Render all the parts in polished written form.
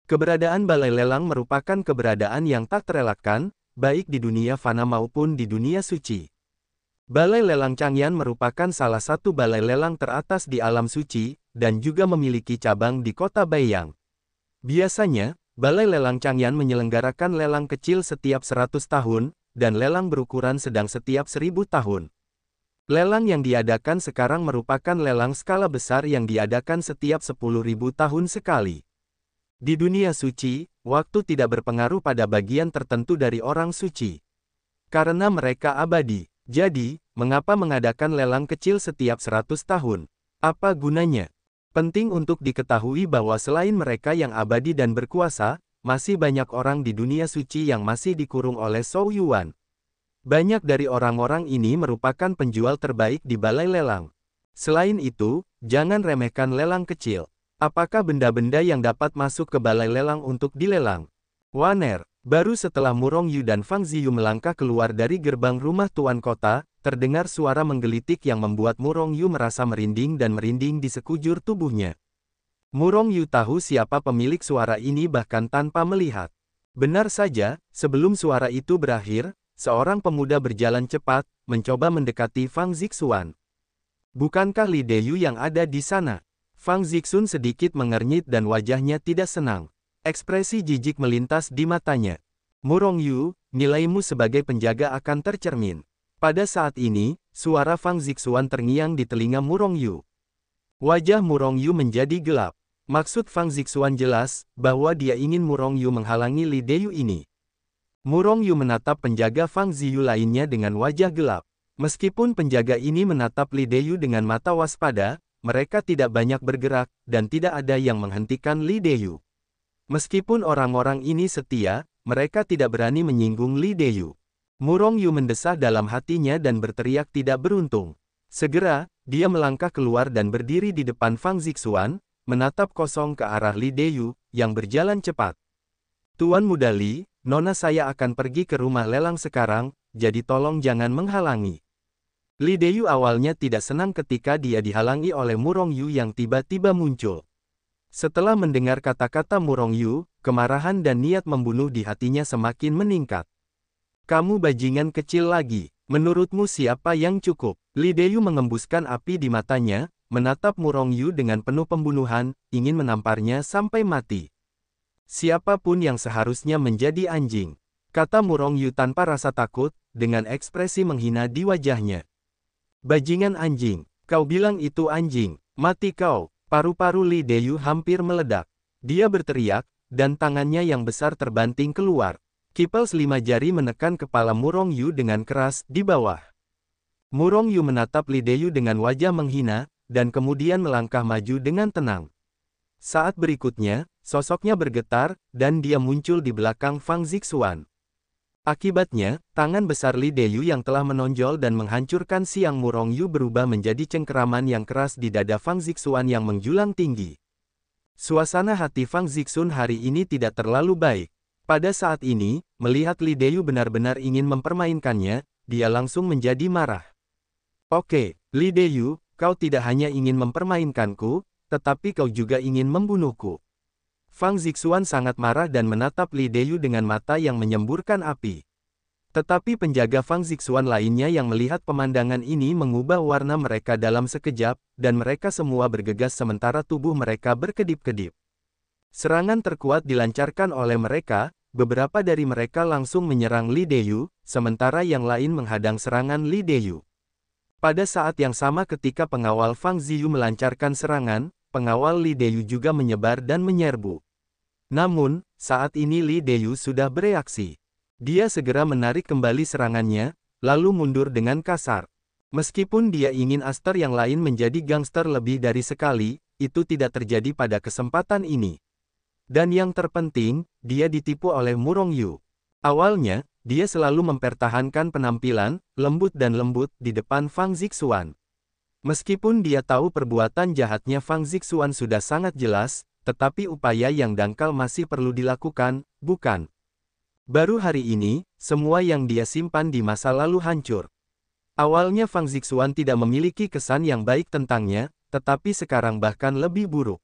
Keberadaan balai lelang merupakan keberadaan yang tak terelakkan, baik di dunia fana maupun di dunia suci. Balai lelang Changyan merupakan salah satu balai lelang teratas di alam suci, dan juga memiliki cabang di kota Baiyang. Biasanya, balai lelang Changyan menyelenggarakan lelang kecil setiap 100 tahun, dan lelang berukuran sedang setiap 1000 tahun. Lelang yang diadakan sekarang merupakan lelang skala besar yang diadakan setiap 10.000 tahun sekali. Di dunia suci, waktu tidak berpengaruh pada bagian tertentu dari orang suci. Karena mereka abadi. Jadi, mengapa mengadakan lelang kecil setiap 100 tahun? Apa gunanya? Penting untuk diketahui bahwa selain mereka yang abadi dan berkuasa, masih banyak orang di dunia suci yang masih dikurung oleh Zhou Yuan. Banyak dari orang-orang ini merupakan penjual terbaik di balai lelang. Selain itu, jangan remehkan lelang kecil. Apakah benda-benda yang dapat masuk ke balai lelang untuk dilelang? Waner, baru setelah Murong Yu dan Fang Ziyu melangkah keluar dari gerbang rumah tuan kota, terdengar suara menggelitik yang membuat Murong Yu merasa merinding dan merinding di sekujur tubuhnya. Murong Yu tahu siapa pemilik suara ini bahkan tanpa melihat. Benar saja, sebelum suara itu berakhir, seorang pemuda berjalan cepat, mencoba mendekati Fang Zixuan. Bukankah Li Deyu yang ada di sana? Fang Zixun sedikit mengernyit dan wajahnya tidak senang. Ekspresi jijik melintas di matanya. Murong Yu, nilaimu sebagai penjaga akan tercermin. Pada saat ini, suara Fang Zixuan terngiang di telinga Murong Yu. Wajah Murong Yu menjadi gelap. Maksud Fang Zixuan jelas, bahwa dia ingin Murong Yu menghalangi Li Deyu ini. Murong Yu menatap penjaga Fang Ziyu lainnya dengan wajah gelap. Meskipun penjaga ini menatap Li Deyu dengan mata waspada, mereka tidak banyak bergerak, dan tidak ada yang menghentikan Li Deyu. Meskipun orang-orang ini setia, mereka tidak berani menyinggung Li Deyu. Murong Yu mendesah dalam hatinya dan berteriak tidak beruntung. Segera, dia melangkah keluar dan berdiri di depan Fang Zixuan, menatap kosong ke arah Li Deyu, yang berjalan cepat. Tuan Muda Li, Nona saya akan pergi ke rumah lelang sekarang, jadi tolong jangan menghalangi. Li Deyu awalnya tidak senang ketika dia dihalangi oleh Murong Yu yang tiba-tiba muncul. Setelah mendengar kata-kata Murong Yu, kemarahan dan niat membunuh di hatinya semakin meningkat. Kamu bajingan kecil lagi, menurutmu siapa yang cukup? Li Deyu mengembuskan api di matanya, menatap Murong Yu dengan penuh pembunuhan, ingin menamparnya sampai mati. Siapapun yang seharusnya menjadi anjing, kata Murong Yu tanpa rasa takut, dengan ekspresi menghina di wajahnya. Bajingan anjing, kau bilang itu anjing, mati kau. Paru-paru Li Deyu hampir meledak. Dia berteriak, dan tangannya yang besar terbanting keluar. Kipels 5 jari menekan kepala Murong Yu dengan keras di bawah. Murong Yu menatap Li Deyu dengan wajah menghina, dan kemudian melangkah maju dengan tenang. Saat berikutnya, sosoknya bergetar, dan dia muncul di belakang Fang Zixuan. Akibatnya, tangan besar Li Deyu yang telah menonjol dan menghancurkan siang Murong Yu berubah menjadi cengkeraman yang keras di dada Fang Zixuan yang menjulang tinggi. Suasana hati Fang Zixun hari ini tidak terlalu baik. Pada saat ini, melihat Li Deyu benar-benar ingin mempermainkannya, dia langsung menjadi marah. Oke, Li Deyu, kau tidak hanya ingin mempermainkanku, tetapi kau juga ingin membunuhku. Fang Zixuan sangat marah dan menatap Li Deyu dengan mata yang menyemburkan api. Tetapi penjaga Fang Zixuan lainnya yang melihat pemandangan ini mengubah warna mereka dalam sekejap, dan mereka semua bergegas sementara tubuh mereka berkedip-kedip. Serangan terkuat dilancarkan oleh mereka, beberapa dari mereka langsung menyerang Li Deyu, sementara yang lain menghadang serangan Li Deyu. Pada saat yang sama ketika pengawal Fang Ziyu melancarkan serangan, pengawal Li Deyu juga menyebar dan menyerbu. Namun, saat ini Li Deyu sudah bereaksi. Dia segera menarik kembali serangannya, lalu mundur dengan kasar. Meskipun dia ingin Aster yang lain menjadi gangster lebih dari sekali, itu tidak terjadi pada kesempatan ini. Dan yang terpenting, dia ditipu oleh Murong Yu. Awalnya, dia selalu mempertahankan penampilan, lembut dan lembut di depan Fang Zixuan. Meskipun dia tahu perbuatan jahatnya Fang Zixuan sudah sangat jelas, tetapi upaya yang dangkal masih perlu dilakukan, bukan? Baru hari ini, semua yang dia simpan di masa lalu hancur. Awalnya Fang Zixuan tidak memiliki kesan yang baik tentangnya, tetapi sekarang bahkan lebih buruk.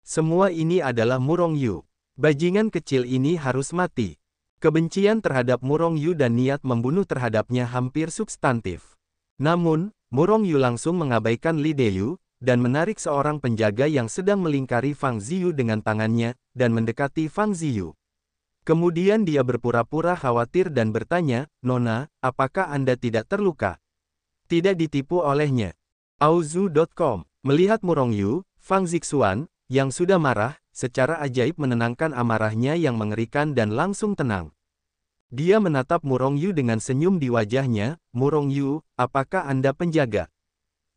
Semua ini adalah Murong Yu. Bajingan kecil ini harus mati. Kebencian terhadap Murong Yu dan niat membunuh terhadapnya hampir substantif. Namun, Murong Yu langsung mengabaikan Li Deyu, dan menarik seorang penjaga yang sedang melingkari Fang Ziyu dengan tangannya, dan mendekati Fang Ziyu. Kemudian dia berpura-pura khawatir dan bertanya, "Nona, apakah Anda tidak terluka? Tidak ditipu olehnya?" Auzu.com. Melihat Murong Yu, Fang Zixuan, yang sudah marah, secara ajaib menenangkan amarahnya yang mengerikan dan langsung tenang. Dia menatap Murong Yu dengan senyum di wajahnya. "Murong Yu, apakah Anda penjaga?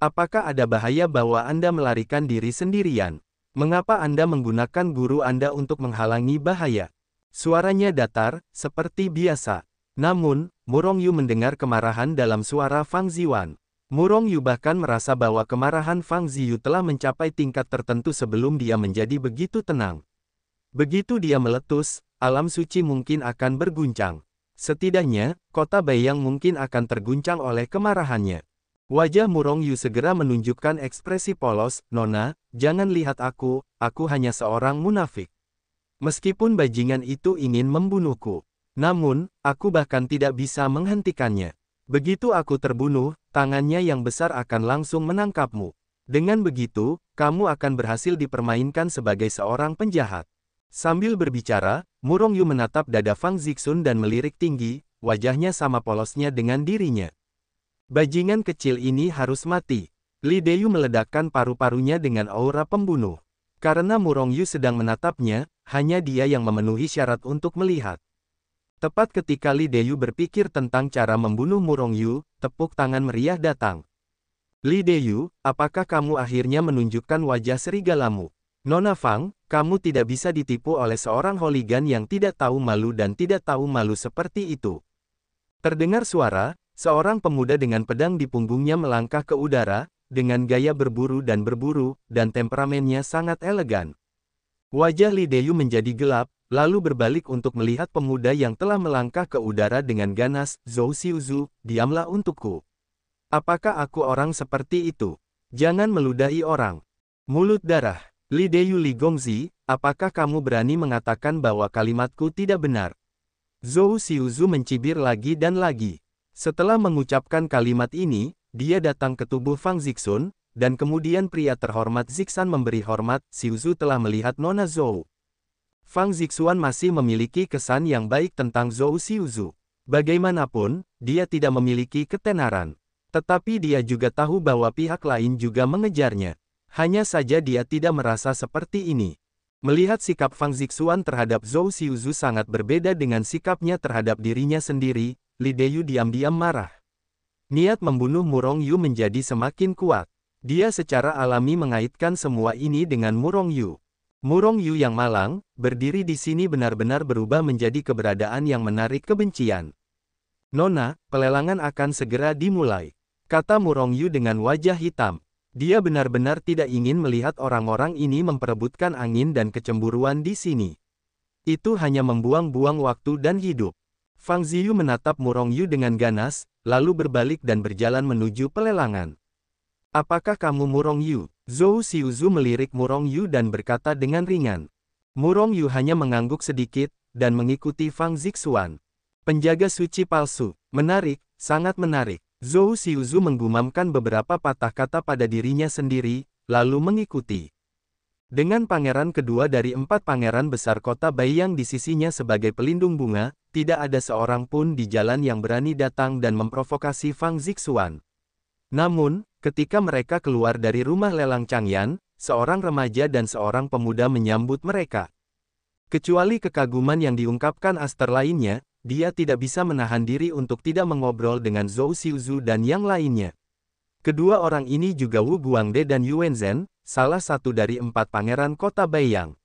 Apakah ada bahaya bahwa Anda melarikan diri sendirian? Mengapa Anda menggunakan guru Anda untuk menghalangi bahaya?" Suaranya datar, seperti biasa. Namun, Murong Yu mendengar kemarahan dalam suara Fang Ziwan. Murong Yu bahkan merasa bahwa kemarahan Fang Ziyu telah mencapai tingkat tertentu sebelum dia menjadi begitu tenang. Begitu dia meletus, alam suci mungkin akan berguncang. Setidaknya, kota Beiyang mungkin akan terguncang oleh kemarahannya. Wajah Murong Yu segera menunjukkan ekspresi polos. "Nona, jangan lihat aku hanya seorang munafik. Meskipun bajingan itu ingin membunuhku. Namun, aku bahkan tidak bisa menghentikannya. Begitu aku terbunuh, tangannya yang besar akan langsung menangkapmu. Dengan begitu, kamu akan berhasil dipermainkan sebagai seorang penjahat." Sambil berbicara, Murong Yu menatap dada Fang Zixun dan melirik tinggi, wajahnya sama polosnya dengan dirinya. Bajingan kecil ini harus mati. Li Deyu meledakkan paru-parunya dengan aura pembunuh. Karena Murong Yu sedang menatapnya, hanya dia yang memenuhi syarat untuk melihat. Tepat ketika Li Deyu berpikir tentang cara membunuh Murong Yu, tepuk tangan meriah datang. "Li Deyu, apakah kamu akhirnya menunjukkan wajah serigalamu? Nona Fang, kamu tidak bisa ditipu oleh seorang hooligan yang tidak tahu malu dan tidak tahu malu seperti itu." Terdengar suara, seorang pemuda dengan pedang di punggungnya melangkah ke udara, dengan gaya berburu, dan temperamennya sangat elegan. Wajah Li Deyu menjadi gelap, lalu berbalik untuk melihat pemuda yang telah melangkah ke udara dengan ganas. "Zhou Xiuzu, diamlah untukku. Apakah aku orang seperti itu? Jangan meludahi orang. Mulut darah." "Li Deyu Li Gongzi, apakah kamu berani mengatakan bahwa kalimatku tidak benar?" Zhou Xiuzu mencibir lagi dan lagi. Setelah mengucapkan kalimat ini, dia datang ke tubuh Fang Zixun, dan kemudian pria terhormat Zixan memberi hormat. "Xiuzu telah melihat Nona Zhou." Fang Zixuan masih memiliki kesan yang baik tentang Zhou Xiuzu. Bagaimanapun, dia tidak memiliki ketenaran. Tetapi dia juga tahu bahwa pihak lain juga mengejarnya. Hanya saja dia tidak merasa seperti ini. Melihat sikap Fang Zixuan terhadap Zhou Xiuzu sangat berbeda dengan sikapnya terhadap dirinya sendiri, Li Deyu diam-diam marah. Niat membunuh Murong Yu menjadi semakin kuat. Dia secara alami mengaitkan semua ini dengan Murong Yu. Murong Yu yang malang, berdiri di sini benar-benar berubah menjadi keberadaan yang menarik kebencian. "Nona, pelelangan akan segera dimulai," kata Murong Yu dengan wajah hitam. Dia benar-benar tidak ingin melihat orang-orang ini memperebutkan angin dan kecemburuan di sini. Itu hanya membuang-buang waktu dan hidup. Fang Ziyu menatap Murong Yu dengan ganas, lalu berbalik dan berjalan menuju pelelangan. "Apakah kamu Murong Yu?" Zhou Xiuzu melirik Murong Yu dan berkata dengan ringan. Murong Yu hanya mengangguk sedikit, dan mengikuti Fang Zixuan. "Penjaga suci palsu. Menarik, sangat menarik." Zhou Xiuzu menggumamkan beberapa patah kata pada dirinya sendiri, lalu mengikuti. Dengan pangeran kedua dari 4 pangeran besar kota Beiyang di sisinya sebagai pelindung bunga, tidak ada seorang pun di jalan yang berani datang dan memprovokasi Fang Zixuan. Namun, ketika mereka keluar dari rumah lelang Changyan, seorang remaja dan seorang pemuda menyambut mereka. Kecuali kekaguman yang diungkapkan aster lainnya, dia tidak bisa menahan diri untuk tidak mengobrol dengan Zhou Xiuzu dan yang lainnya. Kedua orang ini juga Wu Guangde dan Yuan Zhen, salah satu dari 4 pangeran kota Beiyang.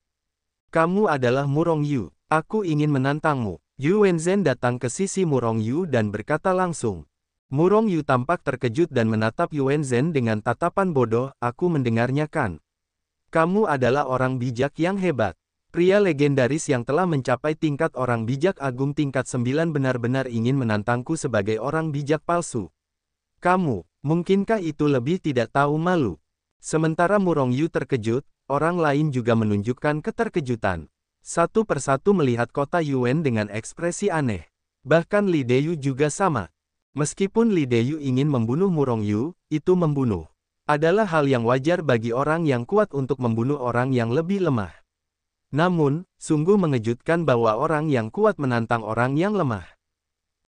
"Kamu adalah Murong Yu. Aku ingin menantangmu." Yuan Zhen datang ke sisi Murong Yu dan berkata langsung. Murong Yu tampak terkejut dan menatap Yuan Zhen dengan tatapan bodoh. "Aku mendengarnya kan? Kamu adalah orang bijak yang hebat. Pria legendaris yang telah mencapai tingkat orang bijak agung tingkat 9 benar-benar ingin menantangku sebagai orang bijak palsu. Kamu, mungkinkah itu lebih tidak tahu malu?" Sementara Murong Yu terkejut, orang lain juga menunjukkan keterkejutan. satu persatu melihat kota Yuan dengan ekspresi aneh. Bahkan Li Deyu juga sama. Meskipun Li Deyu ingin membunuh Murong Yu, itu membunuh adalah hal yang wajar bagi orang yang kuat untuk membunuh orang yang lebih lemah. Namun, sungguh mengejutkan bahwa orang yang kuat menantang orang yang lemah.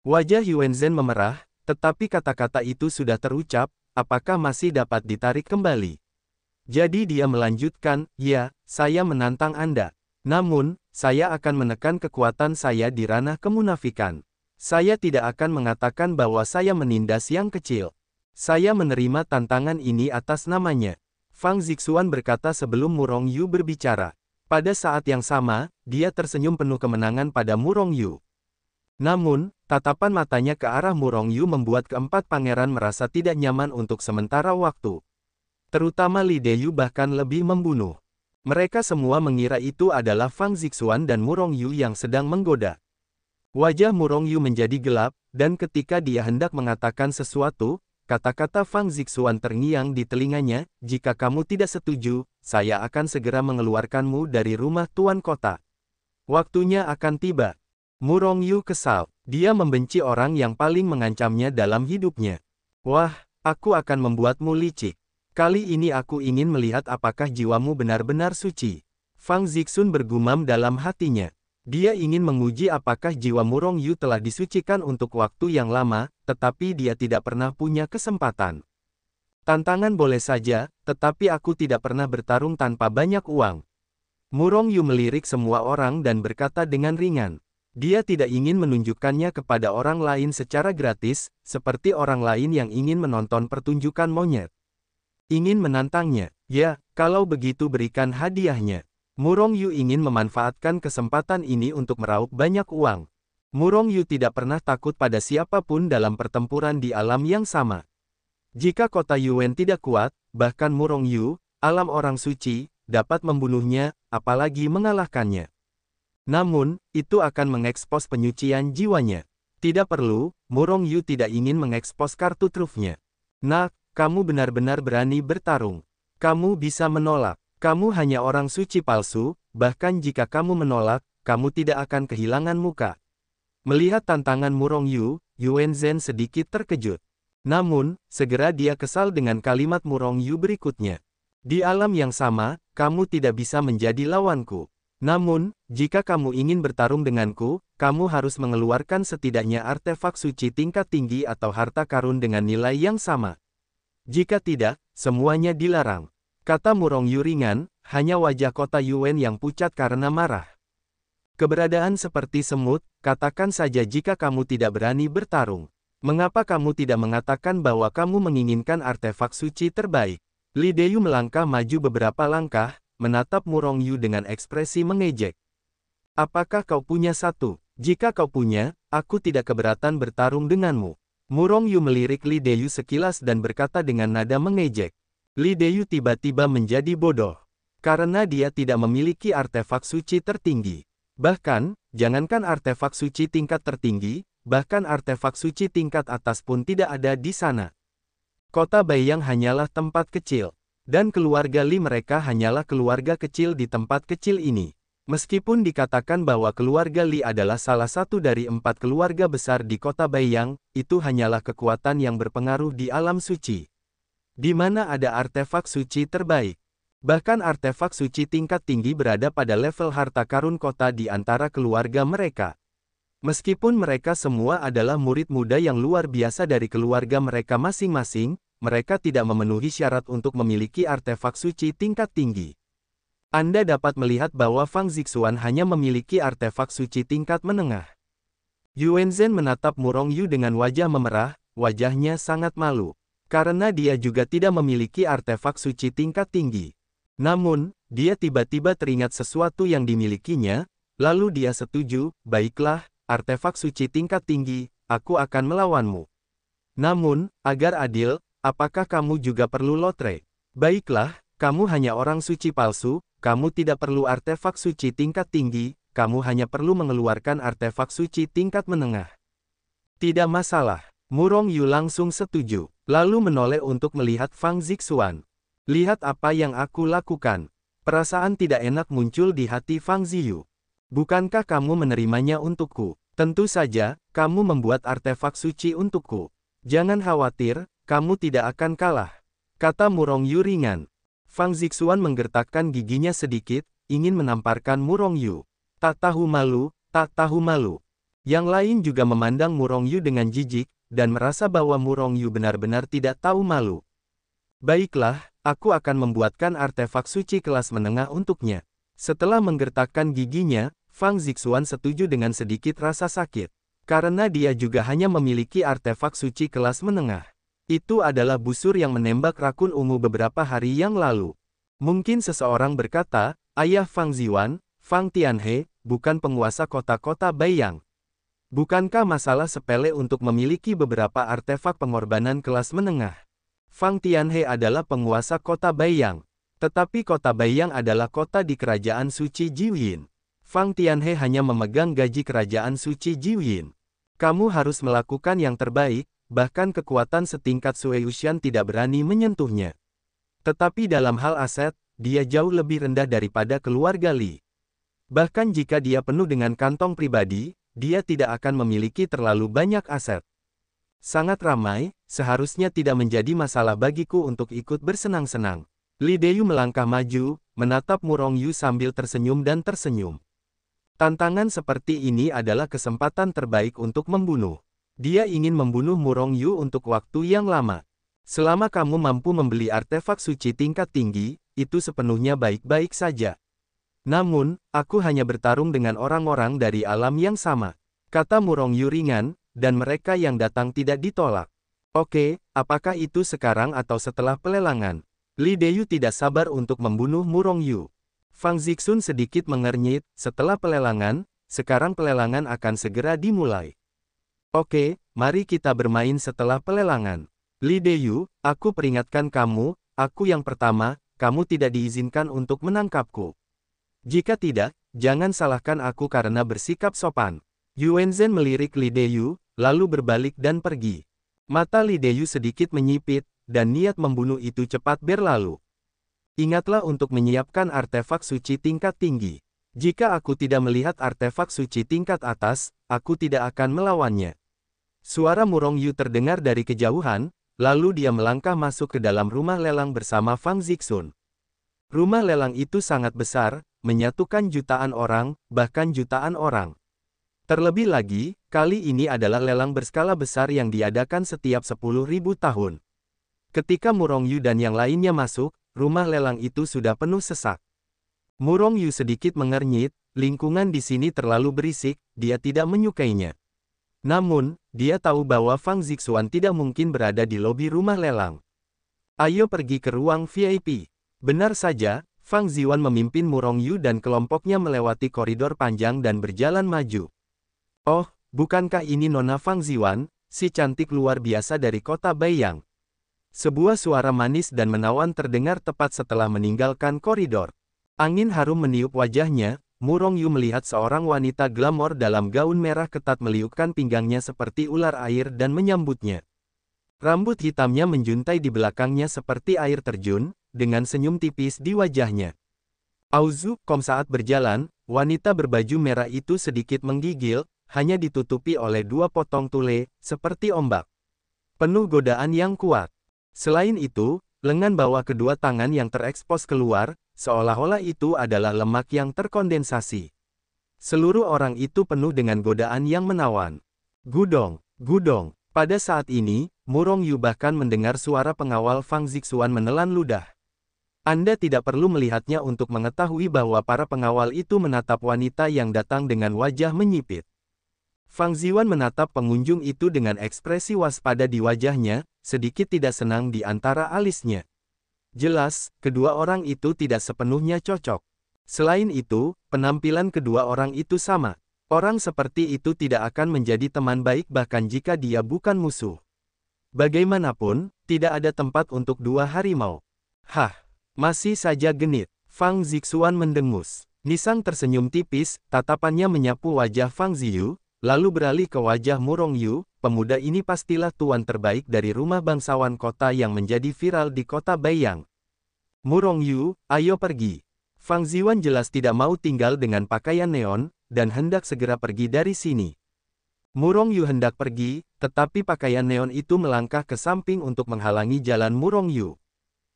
Wajah Yuanzhen memerah, tetapi kata-kata itu sudah terucap, apakah masih dapat ditarik kembali? Jadi dia melanjutkan, ya, saya menantang Anda. Namun, saya akan menekan kekuatan saya di ranah kemunafikan. Saya tidak akan mengatakan bahwa saya menindas yang kecil. Saya menerima tantangan ini atas namanya. Fang Zixuan berkata sebelum Murong Yu berbicara. Pada saat yang sama, dia tersenyum penuh kemenangan pada Murong Yu. Namun, tatapan matanya ke arah Murong Yu membuat keempat pangeran merasa tidak nyaman untuk sementara waktu. Terutama Li Deyu bahkan lebih membunuh. Mereka semua mengira itu adalah Fang Zixuan dan Murong Yu yang sedang menggoda. Wajah Murong Yu menjadi gelap, dan ketika dia hendak mengatakan sesuatu, kata-kata Fang Zixuan terngiang di telinganya, jika kamu tidak setuju, saya akan segera mengeluarkanmu dari rumah tuan kota. Waktunya akan tiba. Murong Yu kesal. Dia membenci orang yang paling mengancamnya dalam hidupnya. Wah, aku akan membuatmu licik. Kali ini aku ingin melihat apakah jiwamu benar-benar suci. Fang Zixun bergumam dalam hatinya. Dia ingin menguji apakah jiwa Murong Yu telah disucikan untuk waktu yang lama, tetapi dia tidak pernah punya kesempatan. Tantangan boleh saja, tetapi aku tidak pernah bertarung tanpa banyak uang. Murong Yu melirik semua orang dan berkata dengan ringan. Dia tidak ingin menunjukkannya kepada orang lain secara gratis, seperti orang lain yang ingin menonton pertunjukan monyet. Ingin menantangnya. Ya, kalau begitu berikan hadiahnya. Murong Yu ingin memanfaatkan kesempatan ini untuk meraup banyak uang. Murong Yu tidak pernah takut pada siapapun dalam pertempuran di alam yang sama. Jika kota Yuan tidak kuat, bahkan Murong Yu, alam orang suci, dapat membunuhnya, apalagi mengalahkannya. Namun, itu akan mengekspos penyucian jiwanya. Tidak perlu, Murong Yu tidak ingin mengekspos kartu trufnya. Nah, kamu benar-benar berani bertarung. Kamu bisa menolak. Kamu hanya orang suci palsu, bahkan jika kamu menolak, kamu tidak akan kehilangan muka. Melihat tantangan Murong Yu, Yuanzhen sedikit terkejut. Namun, segera dia kesal dengan kalimat Murong Yu berikutnya. Di alam yang sama, kamu tidak bisa menjadi lawanku. Namun, jika kamu ingin bertarung denganku, kamu harus mengeluarkan setidaknya artefak suci tingkat tinggi atau harta karun dengan nilai yang sama. Jika tidak, semuanya dilarang. Kata Murong Yu ringan, hanya wajah kota Yuan yang pucat karena marah. Keberadaan seperti semut, katakan saja jika kamu tidak berani bertarung. Mengapa kamu tidak mengatakan bahwa kamu menginginkan artefak suci terbaik? Li Deyu melangkah maju beberapa langkah, menatap Murong Yu dengan ekspresi mengejek. Apakah kau punya satu? Jika kau punya, aku tidak keberatan bertarung denganmu. Murong Yu melirik Li Deyu sekilas dan berkata dengan nada mengejek. Li Deyu tiba-tiba menjadi bodoh. Karena dia tidak memiliki artefak suci tertinggi. Bahkan, jangankan artefak suci tingkat tertinggi, bahkan artefak suci tingkat atas pun tidak ada di sana. Kota Baiyang hanyalah tempat kecil. Dan keluarga Li mereka hanyalah keluarga kecil di tempat kecil ini. Meskipun dikatakan bahwa keluarga Li adalah salah satu dari 4 keluarga besar di kota Baiyang, itu hanyalah kekuatan yang berpengaruh di alam suci. Di mana ada artefak suci terbaik. Bahkan artefak suci tingkat tinggi berada pada level harta karun kota di antara keluarga mereka. Meskipun mereka semua adalah murid muda yang luar biasa dari keluarga mereka masing-masing, mereka tidak memenuhi syarat untuk memiliki artefak suci tingkat tinggi. Anda dapat melihat bahwa Fang Zixuan hanya memiliki artefak suci tingkat menengah. Yuanzhen menatap Murong Yu dengan wajah memerah, wajahnya sangat malu. Karena dia juga tidak memiliki artefak suci tingkat tinggi. Namun, dia tiba-tiba teringat sesuatu yang dimilikinya, lalu dia setuju, baiklah, artefak suci tingkat tinggi, aku akan melawanmu. Namun, agar adil, apakah kamu juga perlu lotre? Baiklah, kamu hanya orang suci palsu, kamu tidak perlu artefak suci tingkat tinggi, kamu hanya perlu mengeluarkan artefak suci tingkat menengah. Tidak masalah. Murong Yu langsung setuju, lalu menoleh untuk melihat Fang Zixuan. Lihat apa yang aku lakukan. Perasaan tidak enak muncul di hati Fang Ziyu. Bukankah kamu menerimanya untukku? Tentu saja, kamu membuat artefak suci untukku. Jangan khawatir, kamu tidak akan kalah, kata Murong Yu ringan. Fang Zixuan menggertakkan giginya sedikit, ingin menamparkan Murong Yu. Tak tahu malu, tak tahu malu. Yang lain juga memandang Murong Yu dengan jijik, dan merasa bahwa Murong Yu benar-benar tidak tahu malu. Baiklah, aku akan membuatkan artefak suci kelas menengah untuknya. Setelah menggertakkan giginya, Fang Zixuan setuju dengan sedikit rasa sakit. Karena dia juga hanya memiliki artefak suci kelas menengah. Itu adalah busur yang menembak rakun ungu beberapa hari yang lalu. Mungkin seseorang berkata, ayah Fang Ziwan, Fang Tianhe, bukan penguasa kota-kota Baiyang. Bukankah masalah sepele untuk memiliki beberapa artefak pengorbanan kelas menengah? Fang Tianhe adalah penguasa kota Baiyang. Tetapi kota Baiyang adalah kota di kerajaan suci Jiyin. Fang Tianhe hanya memegang gaji kerajaan suci Jiyin. Kamu harus melakukan yang terbaik, bahkan kekuatan setingkat Sui Yushan tidak berani menyentuhnya. Tetapi dalam hal aset, dia jauh lebih rendah daripada keluarga Li. Bahkan jika dia penuh dengan kantong pribadi, dia tidak akan memiliki terlalu banyak aset. Sangat ramai, seharusnya tidak menjadi masalah bagiku untuk ikut bersenang-senang. Li Deyu melangkah maju, menatap Murong Yu sambil tersenyum dan tersenyum. Tantangan seperti ini adalah kesempatan terbaik untuk membunuh. Dia ingin membunuh Murong Yu untuk waktu yang lama. Selama kamu mampu membeli artefak suci tingkat tinggi, itu sepenuhnya baik-baik saja. Namun, aku hanya bertarung dengan orang-orang dari alam yang sama, kata Murong Yu ringan, dan mereka yang datang tidak ditolak. Oke, apakah itu sekarang atau setelah pelelangan? Li Deyu tidak sabar untuk membunuh Murong Yu. Fang Zixun sedikit mengernyit, setelah pelelangan, sekarang pelelangan akan segera dimulai. Oke, mari kita bermain setelah pelelangan. Li Deyu, aku peringatkan kamu, aku yang pertama, kamu tidak diizinkan untuk menangkapku. Jika tidak, jangan salahkan aku karena bersikap sopan. Yuanzhen melirik Li Deyu, lalu berbalik dan pergi. Mata Li Deyu sedikit menyipit, dan niat membunuh itu cepat berlalu. Ingatlah untuk menyiapkan artefak suci tingkat tinggi. Jika aku tidak melihat artefak suci tingkat atas, aku tidak akan melawannya. Suara Murong Yu terdengar dari kejauhan, lalu dia melangkah masuk ke dalam rumah lelang bersama Fang Zixun. Rumah lelang itu sangat besar, menyatukan jutaan orang, bahkan jutaan orang. Terlebih lagi, kali ini adalah lelang berskala besar yang diadakan setiap 10.000 tahun. Ketika Murong Yu dan yang lainnya masuk, rumah lelang itu sudah penuh sesak. Murong Yu sedikit mengernyit, lingkungan di sini terlalu berisik, dia tidak menyukainya. Namun, dia tahu bahwa Fang Zixuan tidak mungkin berada di lobi rumah lelang. Ayo pergi ke ruang VIP. Benar saja, Fang Ziwan memimpin Murong Yu dan kelompoknya melewati koridor panjang dan berjalan maju. Oh, bukankah ini Nona Fang Ziwan, si cantik luar biasa dari kota Baiyang? Sebuah suara manis dan menawan terdengar tepat setelah meninggalkan koridor. Angin harum meniup wajahnya, Murong Yu melihat seorang wanita glamor dalam gaun merah ketat meliukkan pinggangnya seperti ular air dan menyambutnya. Rambut hitamnya menjuntai di belakangnya seperti air terjun, dengan senyum tipis di wajahnya. Auzu.com saat berjalan, wanita berbaju merah itu sedikit menggigil, hanya ditutupi oleh dua potong tule, seperti ombak. Penuh godaan yang kuat. Selain itu, lengan bawah kedua tangan yang terekspos keluar, seolah-olah itu adalah lemak yang terkondensasi. Seluruh orang itu penuh dengan godaan yang menawan. Gudong, gudong. Pada saat ini, Murong Yu bahkan mendengar suara pengawal Fang Zixuan menelan ludah. Anda tidak perlu melihatnya untuk mengetahui bahwa para pengawal itu menatap wanita yang datang dengan wajah menyipit. Fang Ziwan menatap pengunjung itu dengan ekspresi waspada di wajahnya, sedikit tidak senang di antara alisnya. Jelas, kedua orang itu tidak sepenuhnya cocok. Selain itu, penampilan kedua orang itu sama. Orang seperti itu tidak akan menjadi teman baik bahkan jika dia bukan musuh. Bagaimanapun, tidak ada tempat untuk dua harimau. Hah, masih saja genit. Fang Zixuan mendengus. Nisang tersenyum tipis, tatapannya menyapu wajah Fang Ziyu, lalu beralih ke wajah Murong Yu. Pemuda ini pastilah tuan terbaik dari rumah bangsawan kota yang menjadi viral di kota Baiyang. Murong Yu, ayo pergi. Fang Ziwan jelas tidak mau tinggal dengan pakaian neon, dan hendak segera pergi dari sini. Murong Yu hendak pergi, tetapi pakaian neon itu melangkah ke samping untuk menghalangi jalan Murong Yu.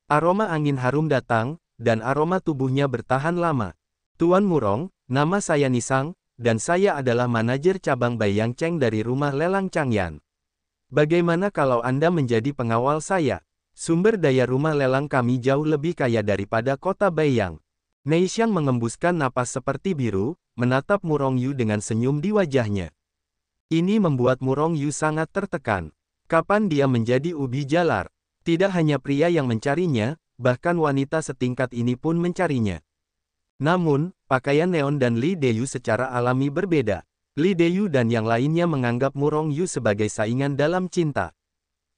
Aroma angin harum datang, dan aroma tubuhnya bertahan lama. Tuan Murong, nama saya Nisang, dan saya adalah manajer cabang Baiyang Cheng dari rumah lelang Changyan. Bagaimana kalau Anda menjadi pengawal saya? Sumber daya rumah lelang kami jauh lebih kaya daripada kota Baiyang. Neishiang mengembuskan napas seperti biru, menatap Murong Yu dengan senyum di wajahnya. Ini membuat Murong Yu sangat tertekan. Kapan dia menjadi ubi jalar? Tidak hanya pria yang mencarinya, bahkan wanita setingkat ini pun mencarinya. Namun, pakaian neon dan Li Deyu secara alami berbeda. Li Deyu dan yang lainnya menganggap Murong Yu sebagai saingan dalam cinta.